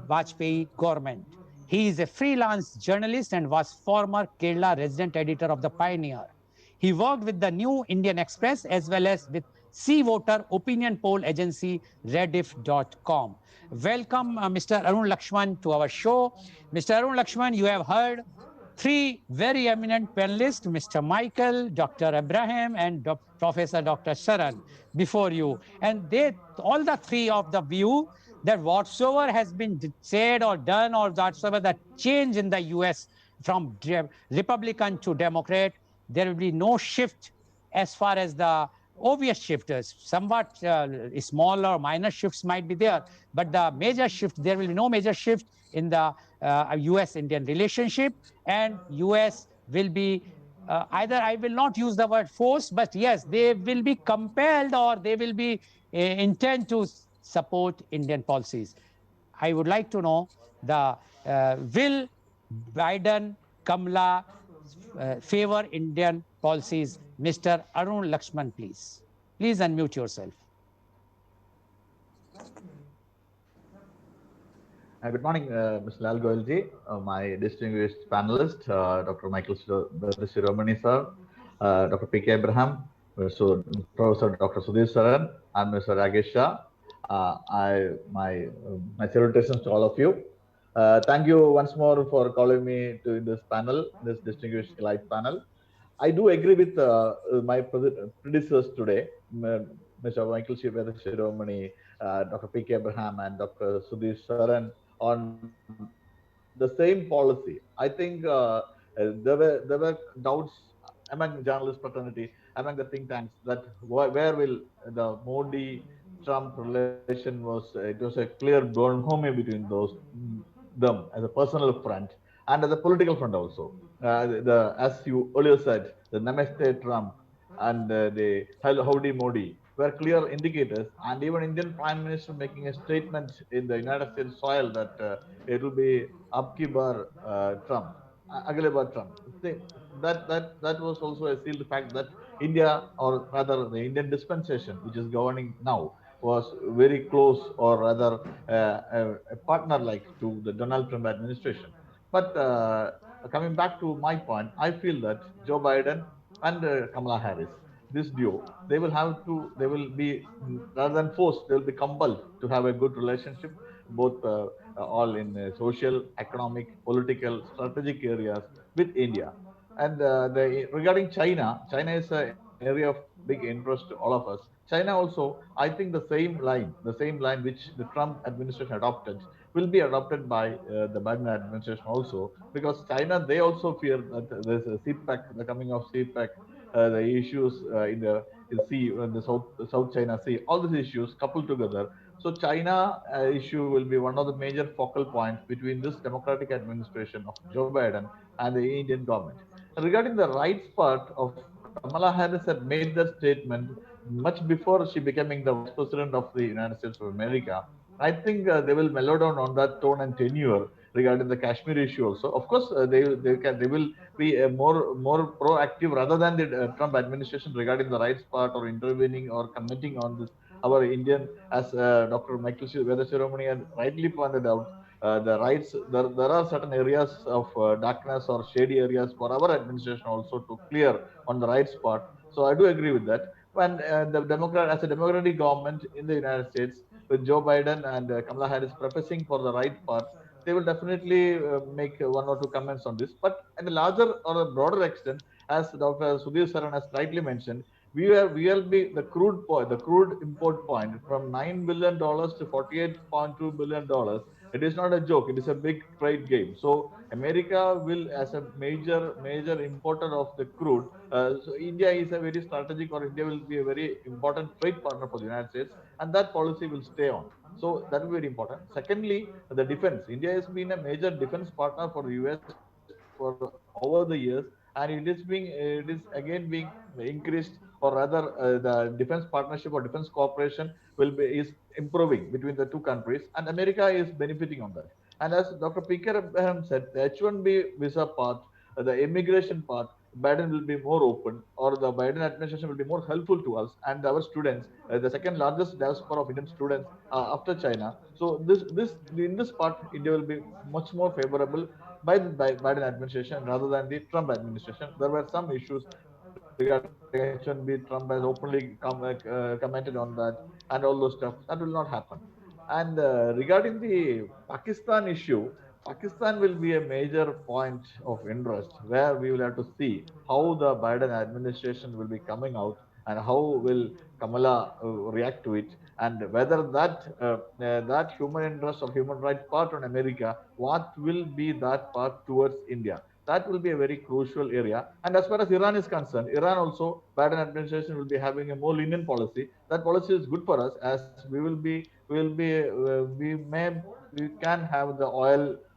Vajpayee government. He is a freelance journalist and was former Kerala resident editor of the Pioneer. He worked with the New Indian Express as well as with Sea Voter opinion poll agency Rediff.com. Welcome, Mr. Arun Lakshman, to our show. Mr. Arun Lakshman, you have heard three very eminent panelists, Mr. Michael, Dr. Abraham, and Professor Dr. Saran before you. And they, all the three of the view that whatsoever has been said or done or whatsoever that change in the US from Republican to Democrat, there will be no shift as far as the obvious shifters. Somewhat small or minor shifts might be there, but the major shift, there will be no major shift in the US-Indian relationship, and US will be either, I will not use the word force, but yes, they will be compelled or they will be intend to support Indian policies. I would like to know will Biden-Kamala favor Indian policies? Mr. Arun Lakshman, please. Please unmute yourself. Good morning, Mr. Lal Goelji, my distinguished panelist, Dr. Michael Shiromani sir, Dr. P.K. Abraham, so Professor Dr. Sudhir Saran, and Mr. Ragesh Shah. My salutations to all of you. Thank you once more for calling me to this panel, this distinguished elite panel. I do agree with my predecessors today, Mr. Michael Shiromani, Dr. P.K. Abraham, and Dr. Sudhir Saran, on the same policy. I think there were doubts among journalist fraternity, among the think tanks, that where will the Modi-Trump relation was. It was a clear bonhomie between them as a personal front and as a political front also. As you earlier said, the Namaste Trump and the Howdy Modi were clear indicators, and even Indian Prime Minister making a statement in the United States soil that it will be Abki Bar Trump, Agle Bar Trump. That was also a sealed fact that India, or rather the Indian dispensation, which is governing now, was very close, or rather a partner like to the Donald Trump administration. But coming back to my point, I feel that Joe Biden and Kamala Harris, this duo, they will be, rather than forced, they will be compelled to have a good relationship, both all in social, economic, political, strategic areas with India. And regarding China, China is a area of big interest to all of us. China also, I think the same line which the Trump administration adopted will be adopted by the Biden administration also, because China, they also fear that there's a CPEC, the coming of CPEC, the issues in the sea, in the South China Sea, all these issues coupled together. So China issue will be one of the major focal points between this Democratic administration of Joe Biden and the Indian government. Regarding the rights part of Kamala Harris had made that statement much before she becoming the vice president of the United States of America. I think they will mellow down on that tone and tenure regarding the Kashmir issue also. Of course, they will be more proactive rather than the Trump administration regarding the rights part or intervening or commenting on this. Our Indian, as Dr. Michael Vedasiromani had rightly pointed out, the rights, there are certain areas of darkness or shady areas for our administration also to clear on the rights part. So I do agree with that. When as a democratic government in the United States, with Joe Biden and Kamala Harris professing for the right part, they will definitely make one or two comments on this. But at a larger or a broader extent, as Dr. Sudhir Saran has rightly mentioned, we will be the crude point, the crude import point from $9 billion to $48.2 billion. It is not a joke. It is a big trade game. So America will, as a major importer of the crude. So India is a very strategic, or India will be a very important trade partner for the United States, and that policy will stay on. So that will be very important. Secondly, the defense. India has been a major defense partner for the US for over the years, and it is again being increased, or rather, the defense partnership or defense cooperation is improving between the two countries, and America is benefiting on that. And as Dr. P.K. Abraham said, the H-1B visa part, the immigration part, Biden will be more open, or the Biden administration will be more helpful to us and our students, the second largest diaspora of Indian students after China. So this in this part, India will be much more favorable by Biden administration rather than the Trump administration. There were some issues regarding H-1B. Trump has openly commented on that, and all those stuff. That will not happen. And regarding the Pakistan issue, Pakistan will be a major point of interest where we will have to see how the Biden administration will be coming out, and how will Kamala react to it, and whether that human interest or human rights part on America, what will be that part towards India. That will be a very crucial area. And as far as Iran is concerned, Iran also, Biden administration will be having a more lenient policy. That policy is good for us, as we can have the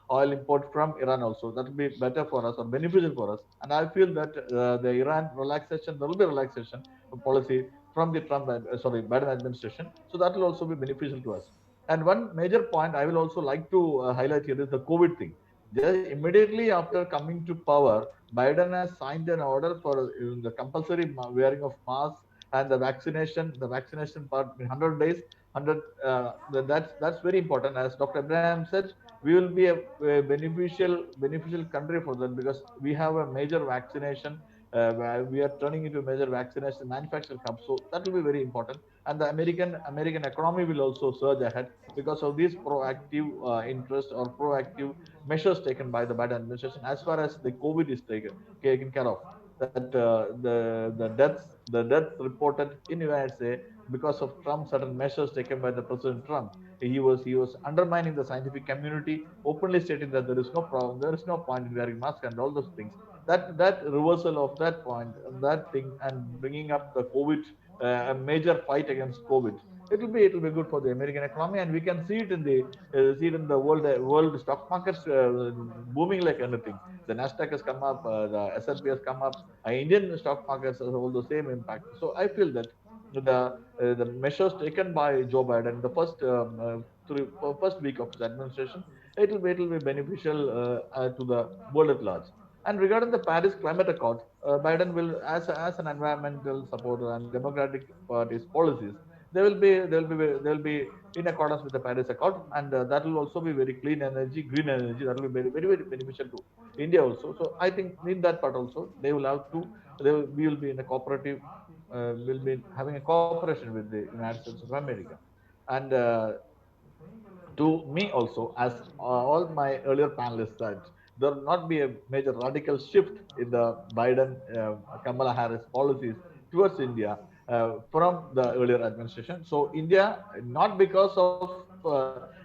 oil import from Iran also. That will be better for us or beneficial for us. And I feel that the Iran relaxation, there will be relaxation policy from the Biden administration. So that will also be beneficial to us. And one major point I will also like to highlight here is the COVID thing. Just immediately after coming to power, Biden has signed an order for the compulsory wearing of masks and the vaccination part in 100 days. 100 that's very important. As Dr. Abraham said, we will be a beneficial country for that, because we have a major vaccination. We are turning into a major vaccination manufacturing hub, so that will be very important. And the American economy will also surge ahead because of these proactive interest or proactive measures taken by the Biden administration as far as the COVID is taken care of. That the deaths reported in United States because of Trump, certain measures taken by the President Trump. He was undermining the scientific community, openly stating that there is no problem, there is no point in wearing mask and all those things. That reversal of that point, that thing, and bringing up the COVID, a major fight against COVID, it will be good for the American economy, and we can see it in the world stock markets booming like anything. The Nasdaq has come up, the S&P has come up. Indian stock markets have all the same impact. So I feel that the measures taken by Joe Biden the first week of his administration, it will be beneficial to the world at large. And regarding the Paris Climate Accord, Biden will, as an environmental supporter and Democratic Party's policies, they will be in accordance with the Paris Accord, and that will also be very clean energy, green energy. That will be very beneficial to India also. So I think in that part also, they will have to. We will be in a cooperative. Will be having a cooperation with the United States of America, and to me also, as all my earlier panelists said, there will not be a major radical shift in the Biden Kamala Harris policies towards India from the earlier administration. So India, not because of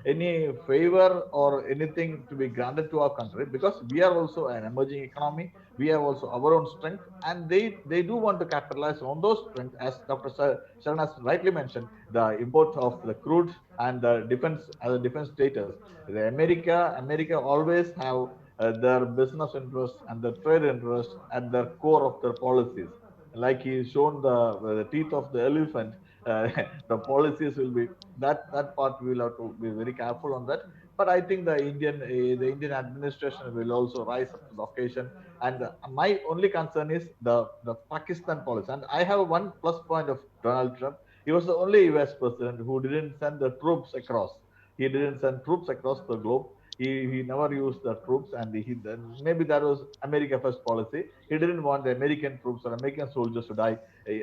any favor or anything to be granted to our country, because we are also an emerging economy, we have also our own strength, and they do want to capitalize on those strengths, as Dr. Sharan has rightly mentioned, the import of the crude and the defense as a defense status. The America always have their business interests and the trade interests at the core of their policies. Like he shown the teeth of the elephant, the policies will be that part we will have to be very careful on that. But I think the Indian administration will also rise up to the occasion. And my only concern is the Pakistan policy. And I have one plus point of Donald Trump. He was the only US president who didn't send the troops across. He didn't send troops across the globe. He never used the troops, and maybe that was America first policy. He didn't want the American troops or American soldiers to die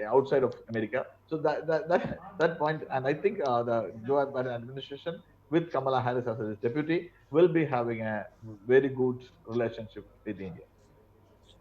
outside of America. So that point, and I think the Joe Biden administration with Kamala Harris as his deputy will be having a very good relationship with India.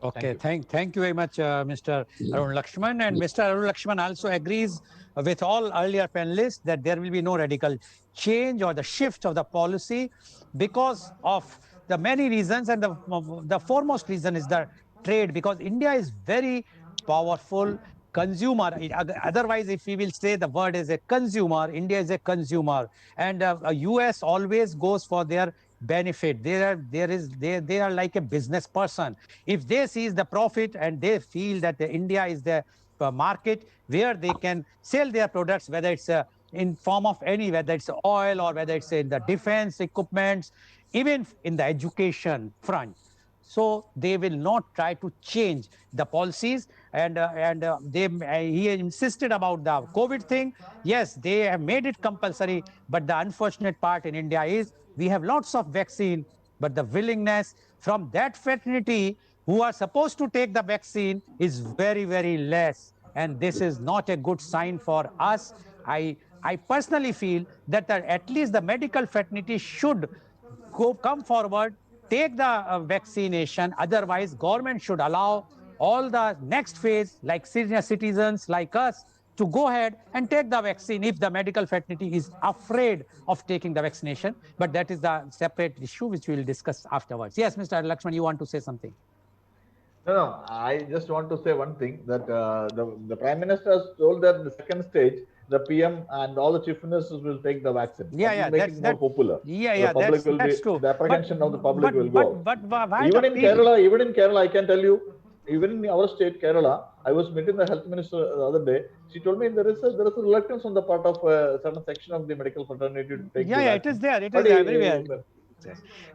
Okay, thank you very much, Mr. Arun Lakshman. And Mr. Arun Lakshman also agrees with all earlier panelists that there will be no radical change or the shift of the policy because of the many reasons. And the foremost reason is the trade, because India is very powerful consumer. Otherwise, if we will say the word is a consumer, India is a consumer, and US always goes for their benefit. They are like a business person. If they seize the profit and they feel that India is the market where they can sell their products, whether it's in form of whether it's oil or whether it's in the defense equipments, even in the education front. So they will not try to change the policies. And he insisted about the COVID thing. Yes, they have made it compulsory, but the unfortunate part in India is we have lots of vaccine, but the willingness from that fraternity who are supposed to take the vaccine is very, very less. And this is not a good sign for us. I personally feel that at least the medical fraternity should come forward, take the vaccination. Otherwise, government should allow all the next phase, like senior citizens like us, to go ahead and take the vaccine if the medical fraternity is afraid of taking the vaccination. But that is the separate issue which we will discuss afterwards. Yes, Mr. Lakshman, you want to say something? No, I just want to say one thing, that the Prime Minister has told that in the second stage, the PM and all the chief ministers will take the vaccine. Yeah, that's more popular. Yeah, the public that's true. The apprehension of the public will go. But why even in Kerala, I can tell you, even in our state, Kerala, I was meeting the health minister the other day. She told me there is a reluctance on the part of a certain section of the medical fraternity to take the vaccine. It is there. It is everywhere.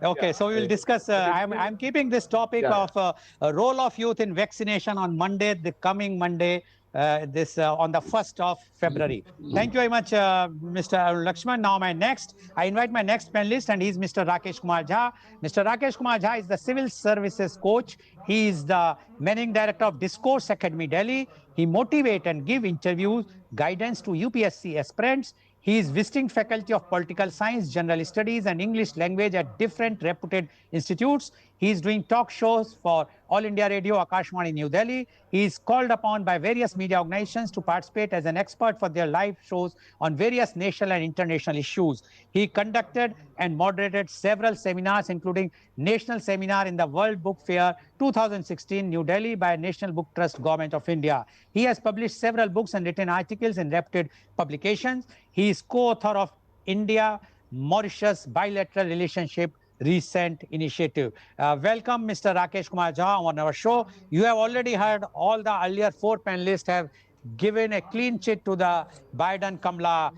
Okay, so we will discuss. I'm keeping this topic of role of youth in vaccination on Monday, the coming Monday, on the 1st of February. Thank you very much, Mr. Lakshman. Now I invite my next panelist, and he's Mr. Rakesh Kumar Jha. Mr. Rakesh Kumar Jha is the civil services coach. He is the managing director of Discourse Academy, Delhi. He motivates and gives interviews, guidance to UPSC aspirants. He is visiting faculty of political science, general studies, and English language at different reputed institutes. He is doing talk shows for All India Radio, Akashvani, New Delhi. He is called upon by various media organizations to participate as an expert for their live shows on various national and international issues. He conducted and moderated several seminars, including National Seminar in the World Book Fair 2016, New Delhi, by National Book Trust, Government of India. He has published several books and written articles in reputed publications. He is co-author of India-Mauritius Bilateral Relationship Recent Initiative. Welcome, Mr. Rakesh Kumar Jha, on our show. You have already heard all the earlier 4 panelists have given a clean chit to the Biden-Kamala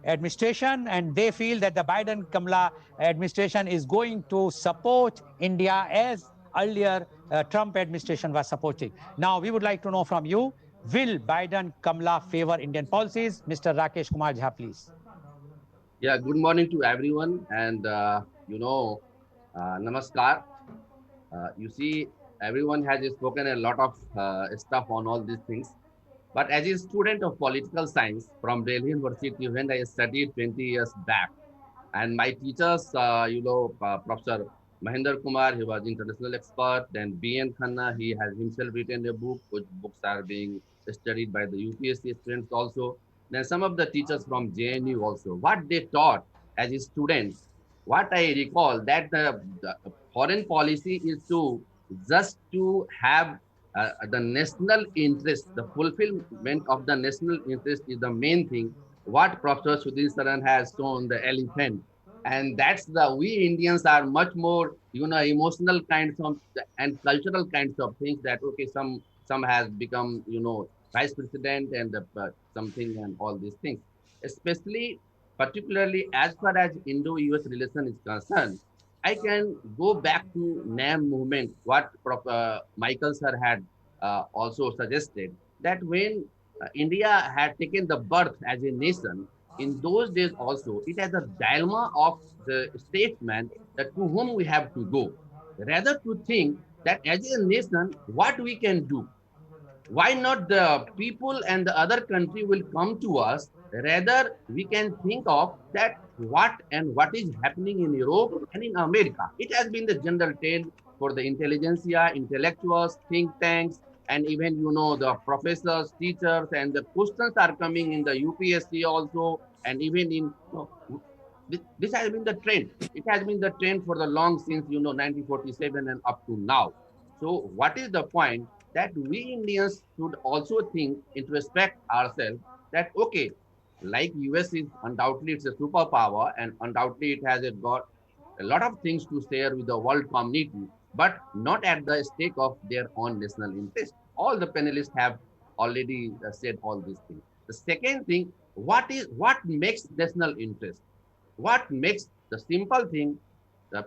administration, and they feel that the Biden-Kamala administration is going to support India as earlier Trump administration was supporting. Now, we would like to know from you, will Biden-Kamala favor Indian policies? Mr. Rakesh Kumar Jha, please. Yeah, good morning to everyone, and namaskar. You see, everyone has spoken a lot of stuff on all these things. But as a student of political science from Delhi University, when I studied 20 years back, and my teachers, Professor Mahendra Kumar, he was international expert. Then B.N. Khanna, he has himself written a book, which books are being studied by the UPSC students also. Then some of the teachers from JNU also. What they taught as students, what I recall that the foreign policy is to just to have the national interest, the fulfillment of the national interest is the main thing. What Professor Sudhir Saran has shown, the elephant, and that's the we Indians are much more emotional kinds of and cultural kinds of things that okay some has become vice president and something and all these things, especially particularly as far as Indo-US relation is concerned. I can go back to NAM movement, what Michael sir had also suggested that when India had taken the birth as a nation, in those days also, it has a dilemma of the statesman that to whom we have to go. Rather to think that as a nation, what we can do, why not the people and the other country will come to us, rather we can think of that what is happening in Europe and in America. It has been the general trend for the intelligentsia, intellectuals, think tanks, and even the professors, teachers, and the questions are coming in the UPSC also, and even in this has been the trend. It has been the trend for the long since 1947 and up to now. So what is the point that we Indians should also think, introspect ourselves that okay, like US is undoubtedly it's a superpower and undoubtedly it has got a lot of things to share with the world community, but not at the stake of their own national interest. All the panelists have already said all these things. The second thing, what makes national interest? What makes the simple thing, the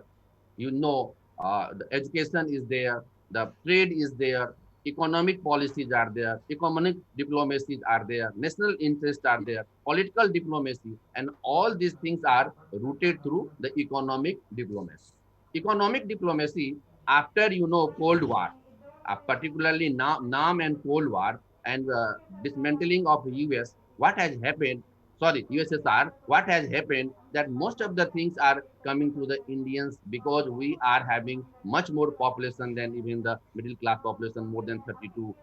the education is there, the trade is there, economic policies are there, economic diplomacies are there, national interests are there, political diplomacy, and all these things are rooted through the economic diplomacy. Economic diplomacy after Cold War, particularly NAM and Cold War and dismantling of US, what has happened? Sorry, USSR, what has happened that most of the things are coming to the Indians because we are having much more population than even the middle class population, more than 32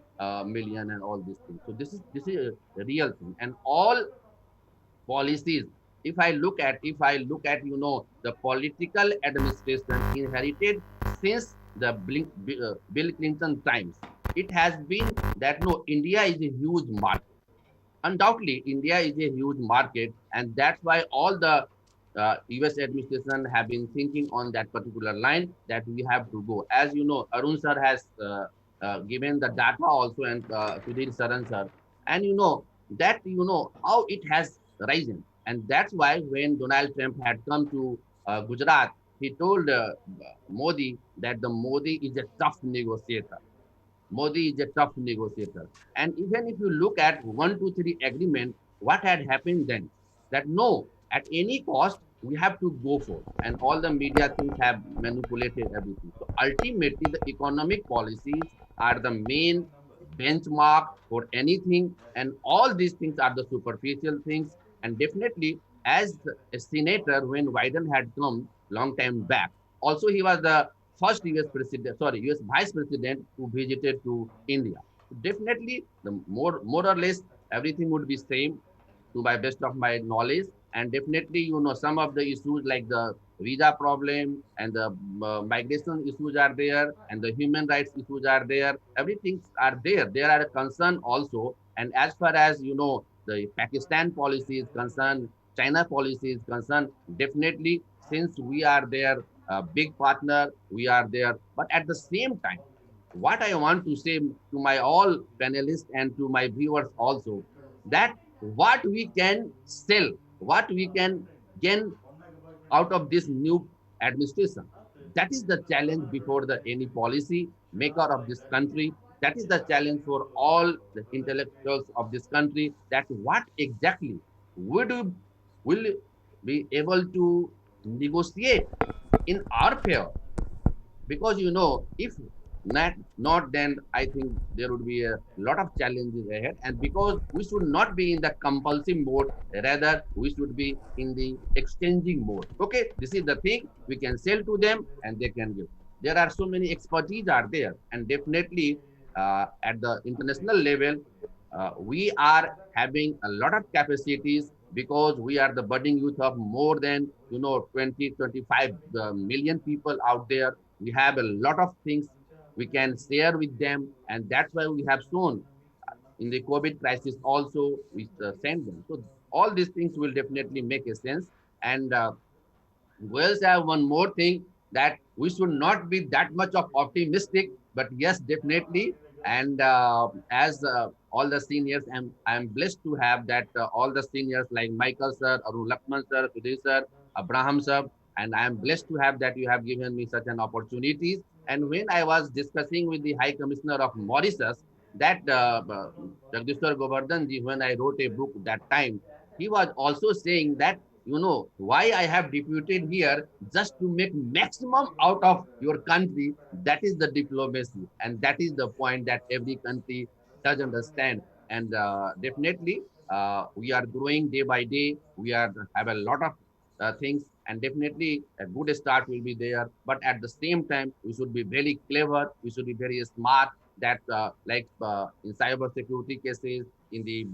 million and all these things. So this is a real thing. And all policies, if I look at the political administration inherited since the Bill Clinton times, it has been that no, India is a huge market. Undoubtedly, India is a huge market, and that's why all the US administration have been thinking on that particular line that we have to go. As you know, Arun sir has given the data also, and Sudhir Saran sir, and that how it has risen, and that's why when Donald Trump had come to Gujarat, he told Modi that the Modi is a tough negotiator. Modi is a tough negotiator. And even if you look at 123 agreement, what had happened then? That no, at any cost, we have to go for. And all the media things have manipulated everything. So ultimately, the economic policies are the main benchmark for anything. And all these things are the superficial things. And definitely, as a senator, when Biden had come long time back, also he was the first US vice president who visited to India. Definitely, the more or less everything would be same to my best of my knowledge. And definitely, some of the issues like the visa problem and the migration issues are there, and the human rights issues are there. Everything are there. There are a concern also. And as far as the Pakistan policy is concerned, China policy is concerned, definitely since we are their big partner, we are there. But at the same time, what I want to say to my all panelists and to my viewers also, that what we can sell, what we can gain out of this new administration, that is the challenge before the any policy maker of this country. That is the challenge for all the intellectuals of this country, that what exactly would will be able to negotiate in our favor. Because if not, then I think there would be a lot of challenges ahead. And because we should not be in the compulsive mode, rather we should be in the exchanging mode. Okay, this is the thing we can sell to them and they can give. There are so many expertise are there, and definitely at the international level, we are having a lot of capacities because we are the budding youth of more than 20, 25 million people out there. We have a lot of things we can share with them, and that's why we have shown in the COVID crisis also we send them. So all these things will definitely make a sense. And Wales have one more thing, that we should not be that much of optimistic, but yes, definitely. And as all the seniors, I'm blessed to have that all the seniors like Michael sir, Arun Lakshman sir, Sudhir sir, Abraham sir, and I am blessed to have that you have given me such an opportunities. And when I was discussing with the High Commissioner of Mauritius, that Jagdishwar Govardhan ji, when I wrote a book that time, he was also saying that why I have deputed here, just to make maximum out of your country. That is the diplomacy, and that is the point that every country does understand. And definitely we are growing day by day. We are have a lot of things, and definitely a good start will be there. But at the same time, we should be very clever, we should be very smart, that in cyber security cases, in the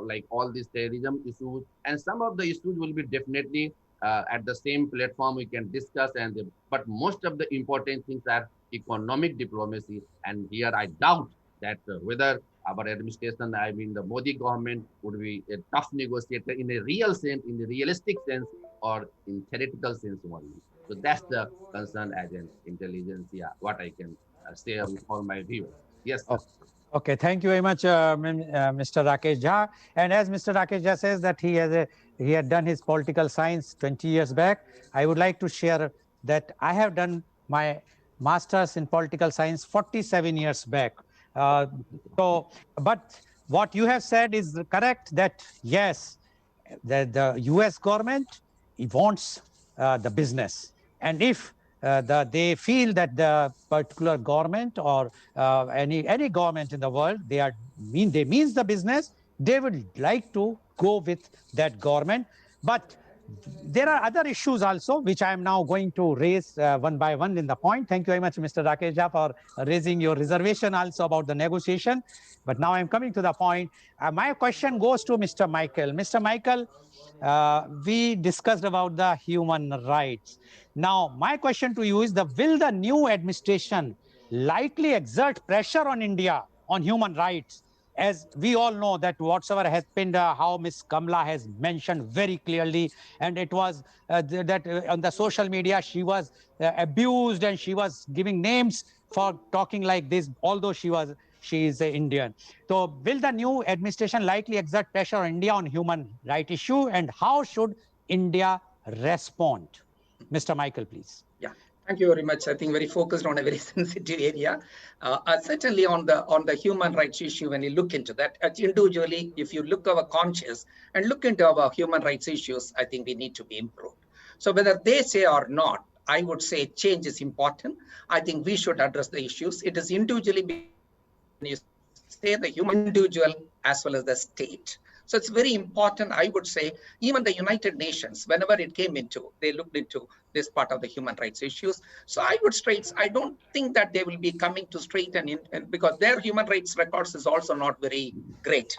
like all these terrorism issues, and some of the issues will be definitely at the same platform we can discuss. And but most of the important things are economic diplomacy, and here I doubt that whether our administration, I mean the Modi government, would be a tough negotiator in a real sense, in the realistic sense, or in theoretical sense only. So that's the concern as an intelligence, what I can say with all my viewers. Yes, sir. Okay, thank you very much, Mr. Rakesh Jha. And as Mr. Rakesh Jha says that he had done his political science 20 years back, I would like to share that I have done my master's in political science 47 years back. But what you have said is correct, that yes, the US government wants the business, and if they feel that the particular government or any government in the world, they means the business, they would like to go with that government. But there are other issues also, which I am now going to raise one by one in the point. Thank you very much, Mr. Rakesh Jha, for raising your reservation also about the negotiation. But now I'm coming to the point. My question goes to Mr. Michael. Mr. Michael, we discussed about the human rights. Now, my question to you is, will the new administration likely exert pressure on India on human rights? As we all know that whatsoever has been, how Ms. Kamala has mentioned very clearly, and it was that on the social media, she was abused and she was giving names for talking like this, although she is Indian. So will the new administration likely exert pressure on India on human rights issue, and how should India respond? Mr. Michael, please. Yeah, thank you very much. I think very focused on a very sensitive area. Certainly on the human rights issue, when you look into that, individually, if you look our conscious and look into our human rights issues, I think we need to be improved. So whether they say or not, I would say change is important. I think we should address the issues. It is individually, when you say the human individual as well as the state. So it's very important, I would say, even the United Nations, whenever it came into, they looked into this part of the human rights issues. So I would straight, I don't think that they will be coming to straight and because their human rights records is also not very great.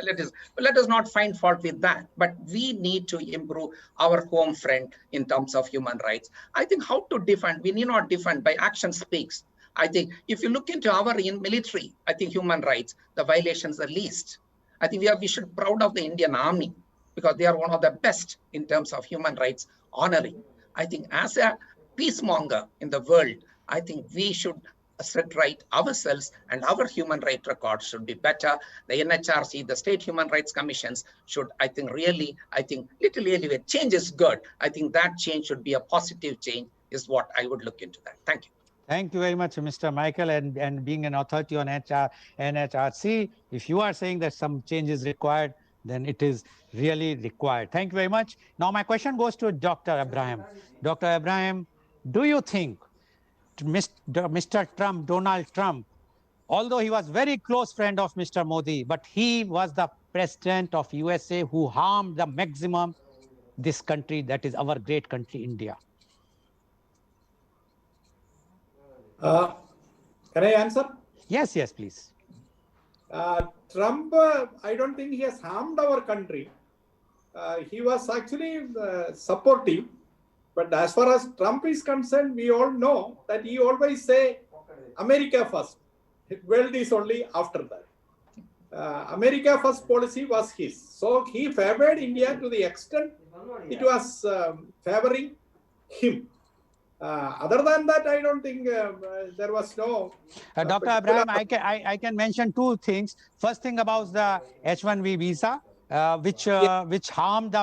Let us not find fault with that, but we need to improve our home front in terms of human rights. I think how to defend, we need not defend, by action speaks. I think if you look into our military, I think human rights, the violations are least. I think we should be proud of the Indian Army because they are one of the best in terms of human rights honoring. I think as a peacemonger in the world, I think we should set right ourselves, and our human rights records should be better. The NHRC, the state human rights commissions should, I think, really, little elevate. Change is good. I think that change should be a positive change is what I would look into that. Thank you. Thank you very much, Mr. Michael, and being an authority on NHRC, if you are saying that some change is required, then it is really required. Thank you very much. Now, my question goes to Dr. Abraham. Dr. Abraham, do you think Mr. Trump, Donald Trump, although he was very close friend of Mr. Modi, but he was the president of USA who harmed the maximum this country, that is our great country, India? Can I answer? Yes, please. Trump, I don't think he has harmed our country. He was actually supportive. But as far as Trump is concerned, we all know that he always say America first. World is only after that. America first policy was his. So he favored India to the extent it was favoring him. Other than that, I don't think there was no. Dr. Abraham, I can mention two things. First thing about the H-1B visa, which harmed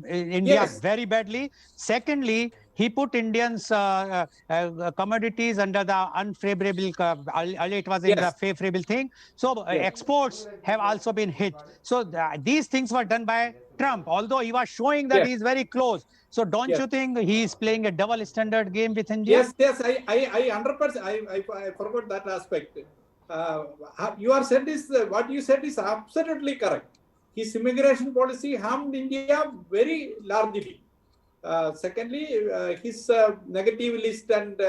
India very badly. Secondly, he put Indians commodities under the unfavorable. Earlier it was in the favorable thing. So exports have also been hit. So these things were done by Trump, although he was showing that he is very close. So don't you think he is playing a double standard game with India? Yes, I 100%. I forgot that aspect. You are said is what you said is absolutely correct. His immigration policy harmed India very largely. Secondly, his negative list and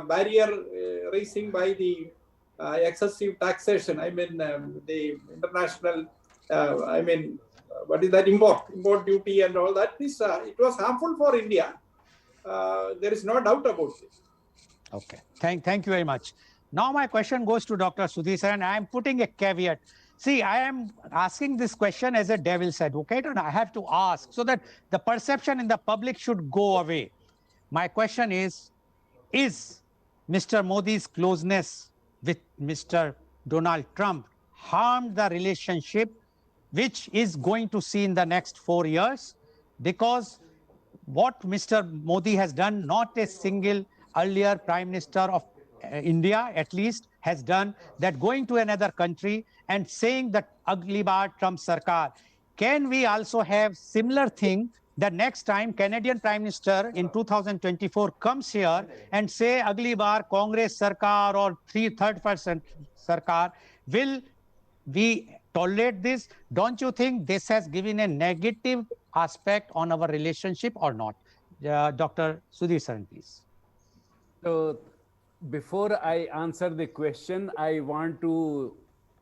barrier raising by the excessive taxation. I mean, the international. I mean, what is that import duty and all that? This it was harmful for India. There is no doubt about it. Okay, thank you very much. Now my question goes to Dr. Sudhir, and I am putting a caveat. See, I am asking this question as a devil's advocate, and I have to ask so that the perception in the public should go away. My question is Mr. Modi's closeness with Mr. Donald Trump harmed the relationship which is going to see in the next 4 years? Because what Mr. Modi has done, not a single earlier Prime Minister of India, at least, has done, that going to another country and saying that ugly bar Trump Sarkar. Can we also have similar thing the next time Canadian Prime Minister in 2024 comes here and say ugly bar Congress Sarkar or third person Sarkar? Will we tolerate this? Don't you think this has given a negative aspect on our relationship or not? Dr. Sudhir Saran, please. So before I answer the question, I want to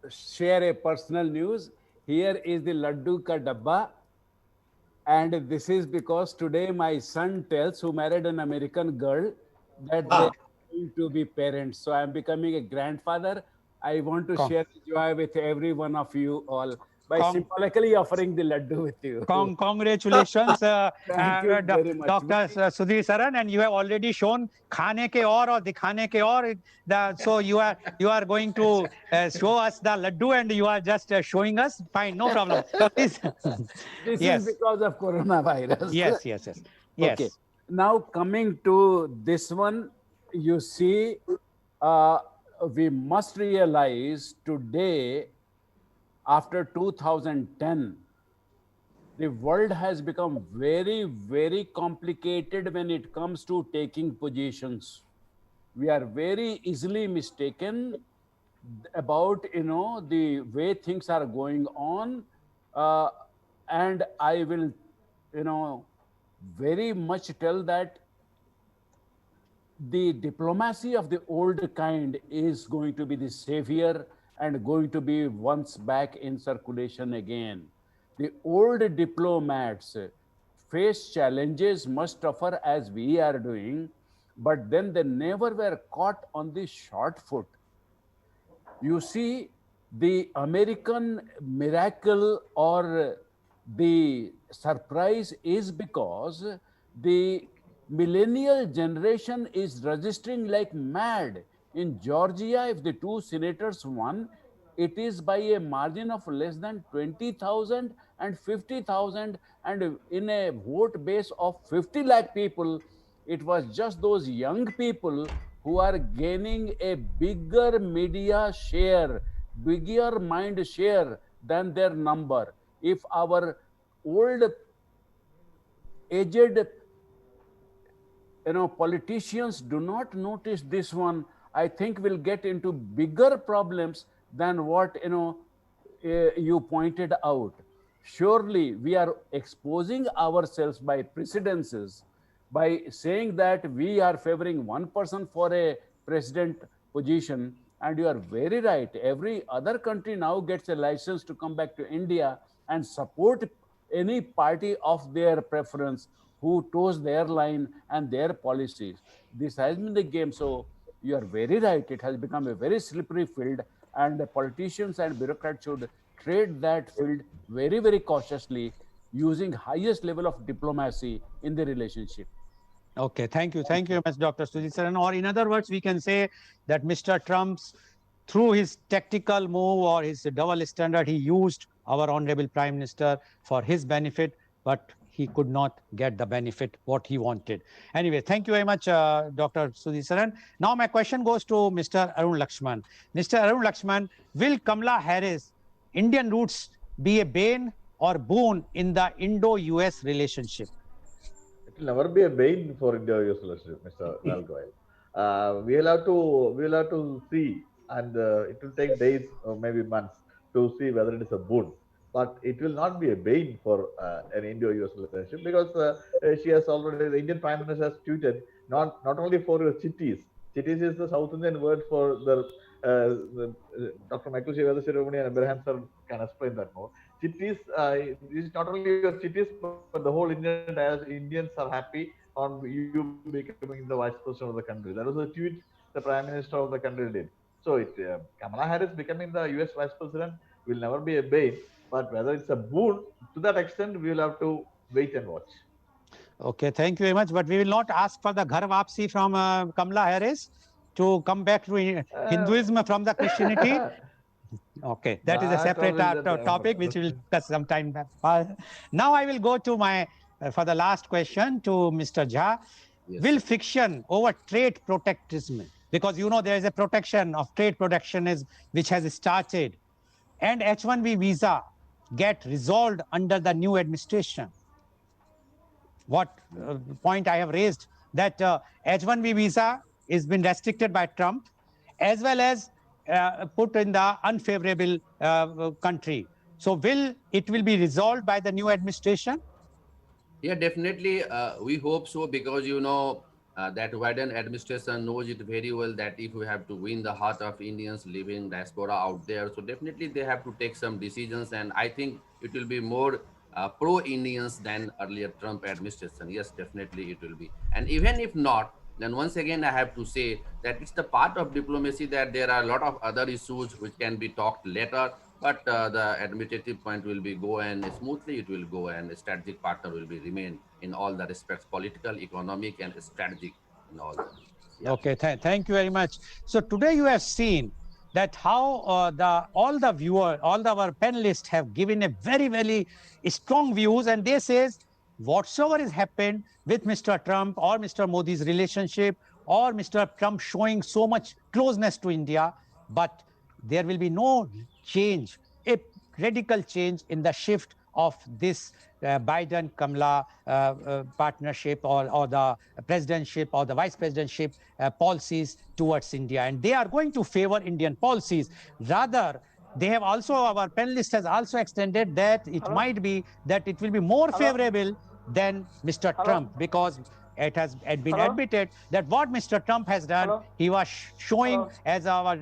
share a personal news. Here is the laddu ka dabba. And this is because today my son tells, who married an American girl, that they are going to be parents. So I'm becoming a grandfather. I want to share the joy with every one of you all by symbolically offering the laddu with you. Congratulations, Thank you very much. Dr. Sudhir Saran, and you have already shown khane ke aur dikhane ke aur. So you are going to show us the laddu, and you are just showing us. Fine, no problem. This is because of coronavirus. Yes. Okay. Now coming to this one, you see, we must realize today, after 2010, the world has become very, very complicated when it comes to taking positions. We are very easily mistaken about, the way things are going on. And I will, very much tell that the diplomacy of the old kind is going to be the savior and going to be once back in circulation again. The old diplomats face challenges much tougher as we are doing, but then they never were caught on the short foot. You see, the American miracle or the surprise is because the millennial generation is registering like mad. In Georgia, if the two senators won, it is by a margin of less than 20,000 and 50,000. And in a vote base of 50 lakh people, it was just those young people who are gaining a bigger media share, bigger mind share than their number. If our old aged politicians do not notice this one, I think we'll get into bigger problems than what you pointed out. Surely we are exposing ourselves by precedences, by saying that we are favoring one person for a president position, And you are very right. Every other country now gets a license to come back to India and support any party of their preference who toes their line and their policies. This has been the game. So you are very right. It has become a very slippery field, and the politicians and bureaucrats should tread that field very, very cautiously, using highest level of diplomacy in the relationship. Okay, thank you. Thank you very much, Dr. Sujit Saran. Or in other words, we can say that Mr. Trump's, through his tactical move or his double standard, he used our Honorable Prime Minister for his benefit, but he could not get the benefit what he wanted. Anyway, thank you very much, Dr. Sujit Saran. Now my question goes to Mr. Arun Lakshman. Mr. Arun Lakshman, will Kamala Harris, Indian roots, be a bane or boon in the Indo-US relationship? It will never be a bane for India-US relationship, Mr. Goel. We will have to see, and it will take days or maybe months to see whether it is a boon. But it will not be a bane for an Indo-US relationship, because she has already, the Indian Prime Minister has tweeted, not only for your chitties. Chitties is the South Indian word for Dr. Michael Shiromani and Abraham sir can explain that more. Chitties is not only your chitties, but the whole Indians are happy on you becoming the vice president of the country. That was a tweet the Prime Minister of the country did. So Kamala Harris becoming the US vice president will never be a bane, but whether it's a boon, to that extent, we will have to wait and watch. Okay, thank you very much. But we will not ask for the Ghar Vapsi from Kamala Harris to come back to Hinduism from the Christianity. Okay, that is a separate topic which we will discuss sometime. Now I will go to my, for the last question to Mr. Jha. Yes. Will friction over trade protectionism, because you know there is a protection of trade protectionism which has started, and H-1B visa get resolved under the new administration? What point I have raised, that H-1B visa is been restricted by Trump, as well as put in the unfavorable country. So it will be resolved by the new administration? Yeah, definitely. We hope so, because that Biden administration knows it very well, that if we have to win the heart of Indians living diaspora out there, so definitely they have to take some decisions, and I think it will be more pro-Indians than earlier Trump administration. Yes, definitely it will be. And even if not, then once again I have to say that it's the part of diplomacy that there are a lot of other issues which can be talked later, but the administrative point will be go, and smoothly it will go, and a strategic partner will be remain in all the respects, political, economic, and strategic in all that. Yeah. Okay, thank you very much. So today you have seen that how all our panelists have given a very, very strong views, and they says whatsoever is happened with Mr. Trump or Mr. Modi's relationship, or Mr. Trump showing so much closeness to India, but there will be no change, a radical change in the shift of this Biden-Kamala partnership or the presidentship or the vice presidentship policies towards India. And they are going to favor Indian policies. Rather, they have also, our panelist has also extended that it might be that it will be more favorable than Mr. Trump, because it has been admitted that what Mr. Trump has done, he was showing, as our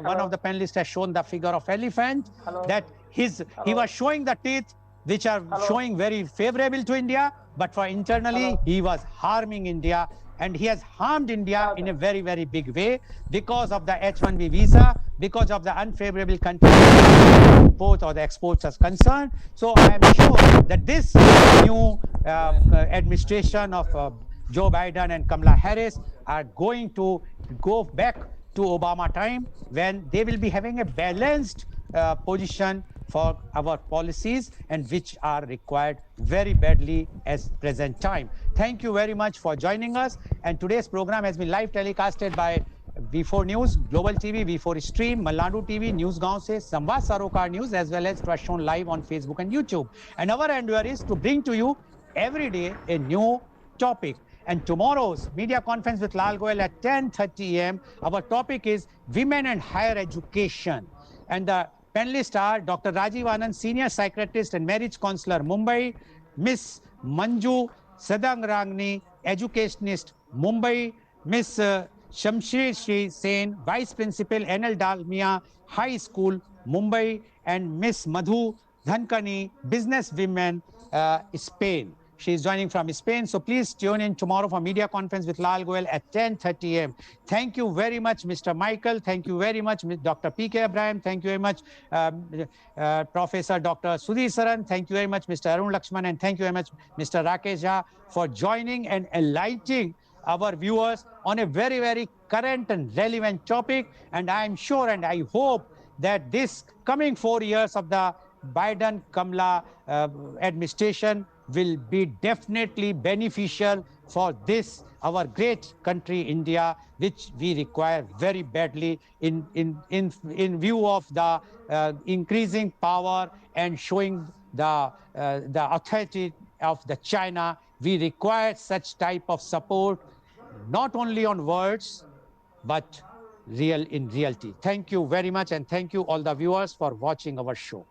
one of the panelists has shown the figure of elephant, that he was showing the teeth which are showing very favorable to India, but for internally he was harming India, and he has harmed India in a very, very big way because of the H-1B visa, because of the unfavorable country import or the exports as concerned. So I am sure that this new administration of Joe Biden and Kamala Harris are going to go back to Obama time, when they will be having a balanced position for our policies, and which are required very badly as present time. Thank you very much for joining us. And today's program has been live telecasted by V4 News, Global TV, V4 Stream, Malandu TV, News Gaon Se, Samvad Sarokar News, as well as it was shown live on Facebook and YouTube. And our endeavor is to bring to you every day a new topic. And tomorrow's media conference with Lal Goel at 10:30 a.m. Our topic is Women and Higher Education. And the panelists are Dr. Rajiv Anand, Senior Psychiatrist and Marriage Counselor, Mumbai; Miss Manju Sadangrangni, Educationist, Mumbai; Miss Shamshir Shri Sen, Vice Principal NL Dalmia High School, Mumbai, and Miss Madhu Dhankani, Business Women, Spain. She is joining from Spain. So please tune in tomorrow for media conference with Lal Goel at 10:30 a.m. Thank you very much, Mr. Michael. Thank you very much, Dr. P.K. Abraham. Thank you very much, Professor Dr. Sudhir Saran. Thank you very much, Mr. Arun Lakshman. And thank you very much, Mr. Rakesh Jha, for joining and enlightening our viewers on a very, very current and relevant topic. And I'm sure and I hope that this coming 4 years of the Biden-Kamala administration will be definitely beneficial for this, our great country, India, which we require very badly in view of the increasing power and showing the authority of the China. We require such type of support, not only on words, but in reality. Thank you very much, and thank you all the viewers for watching our show.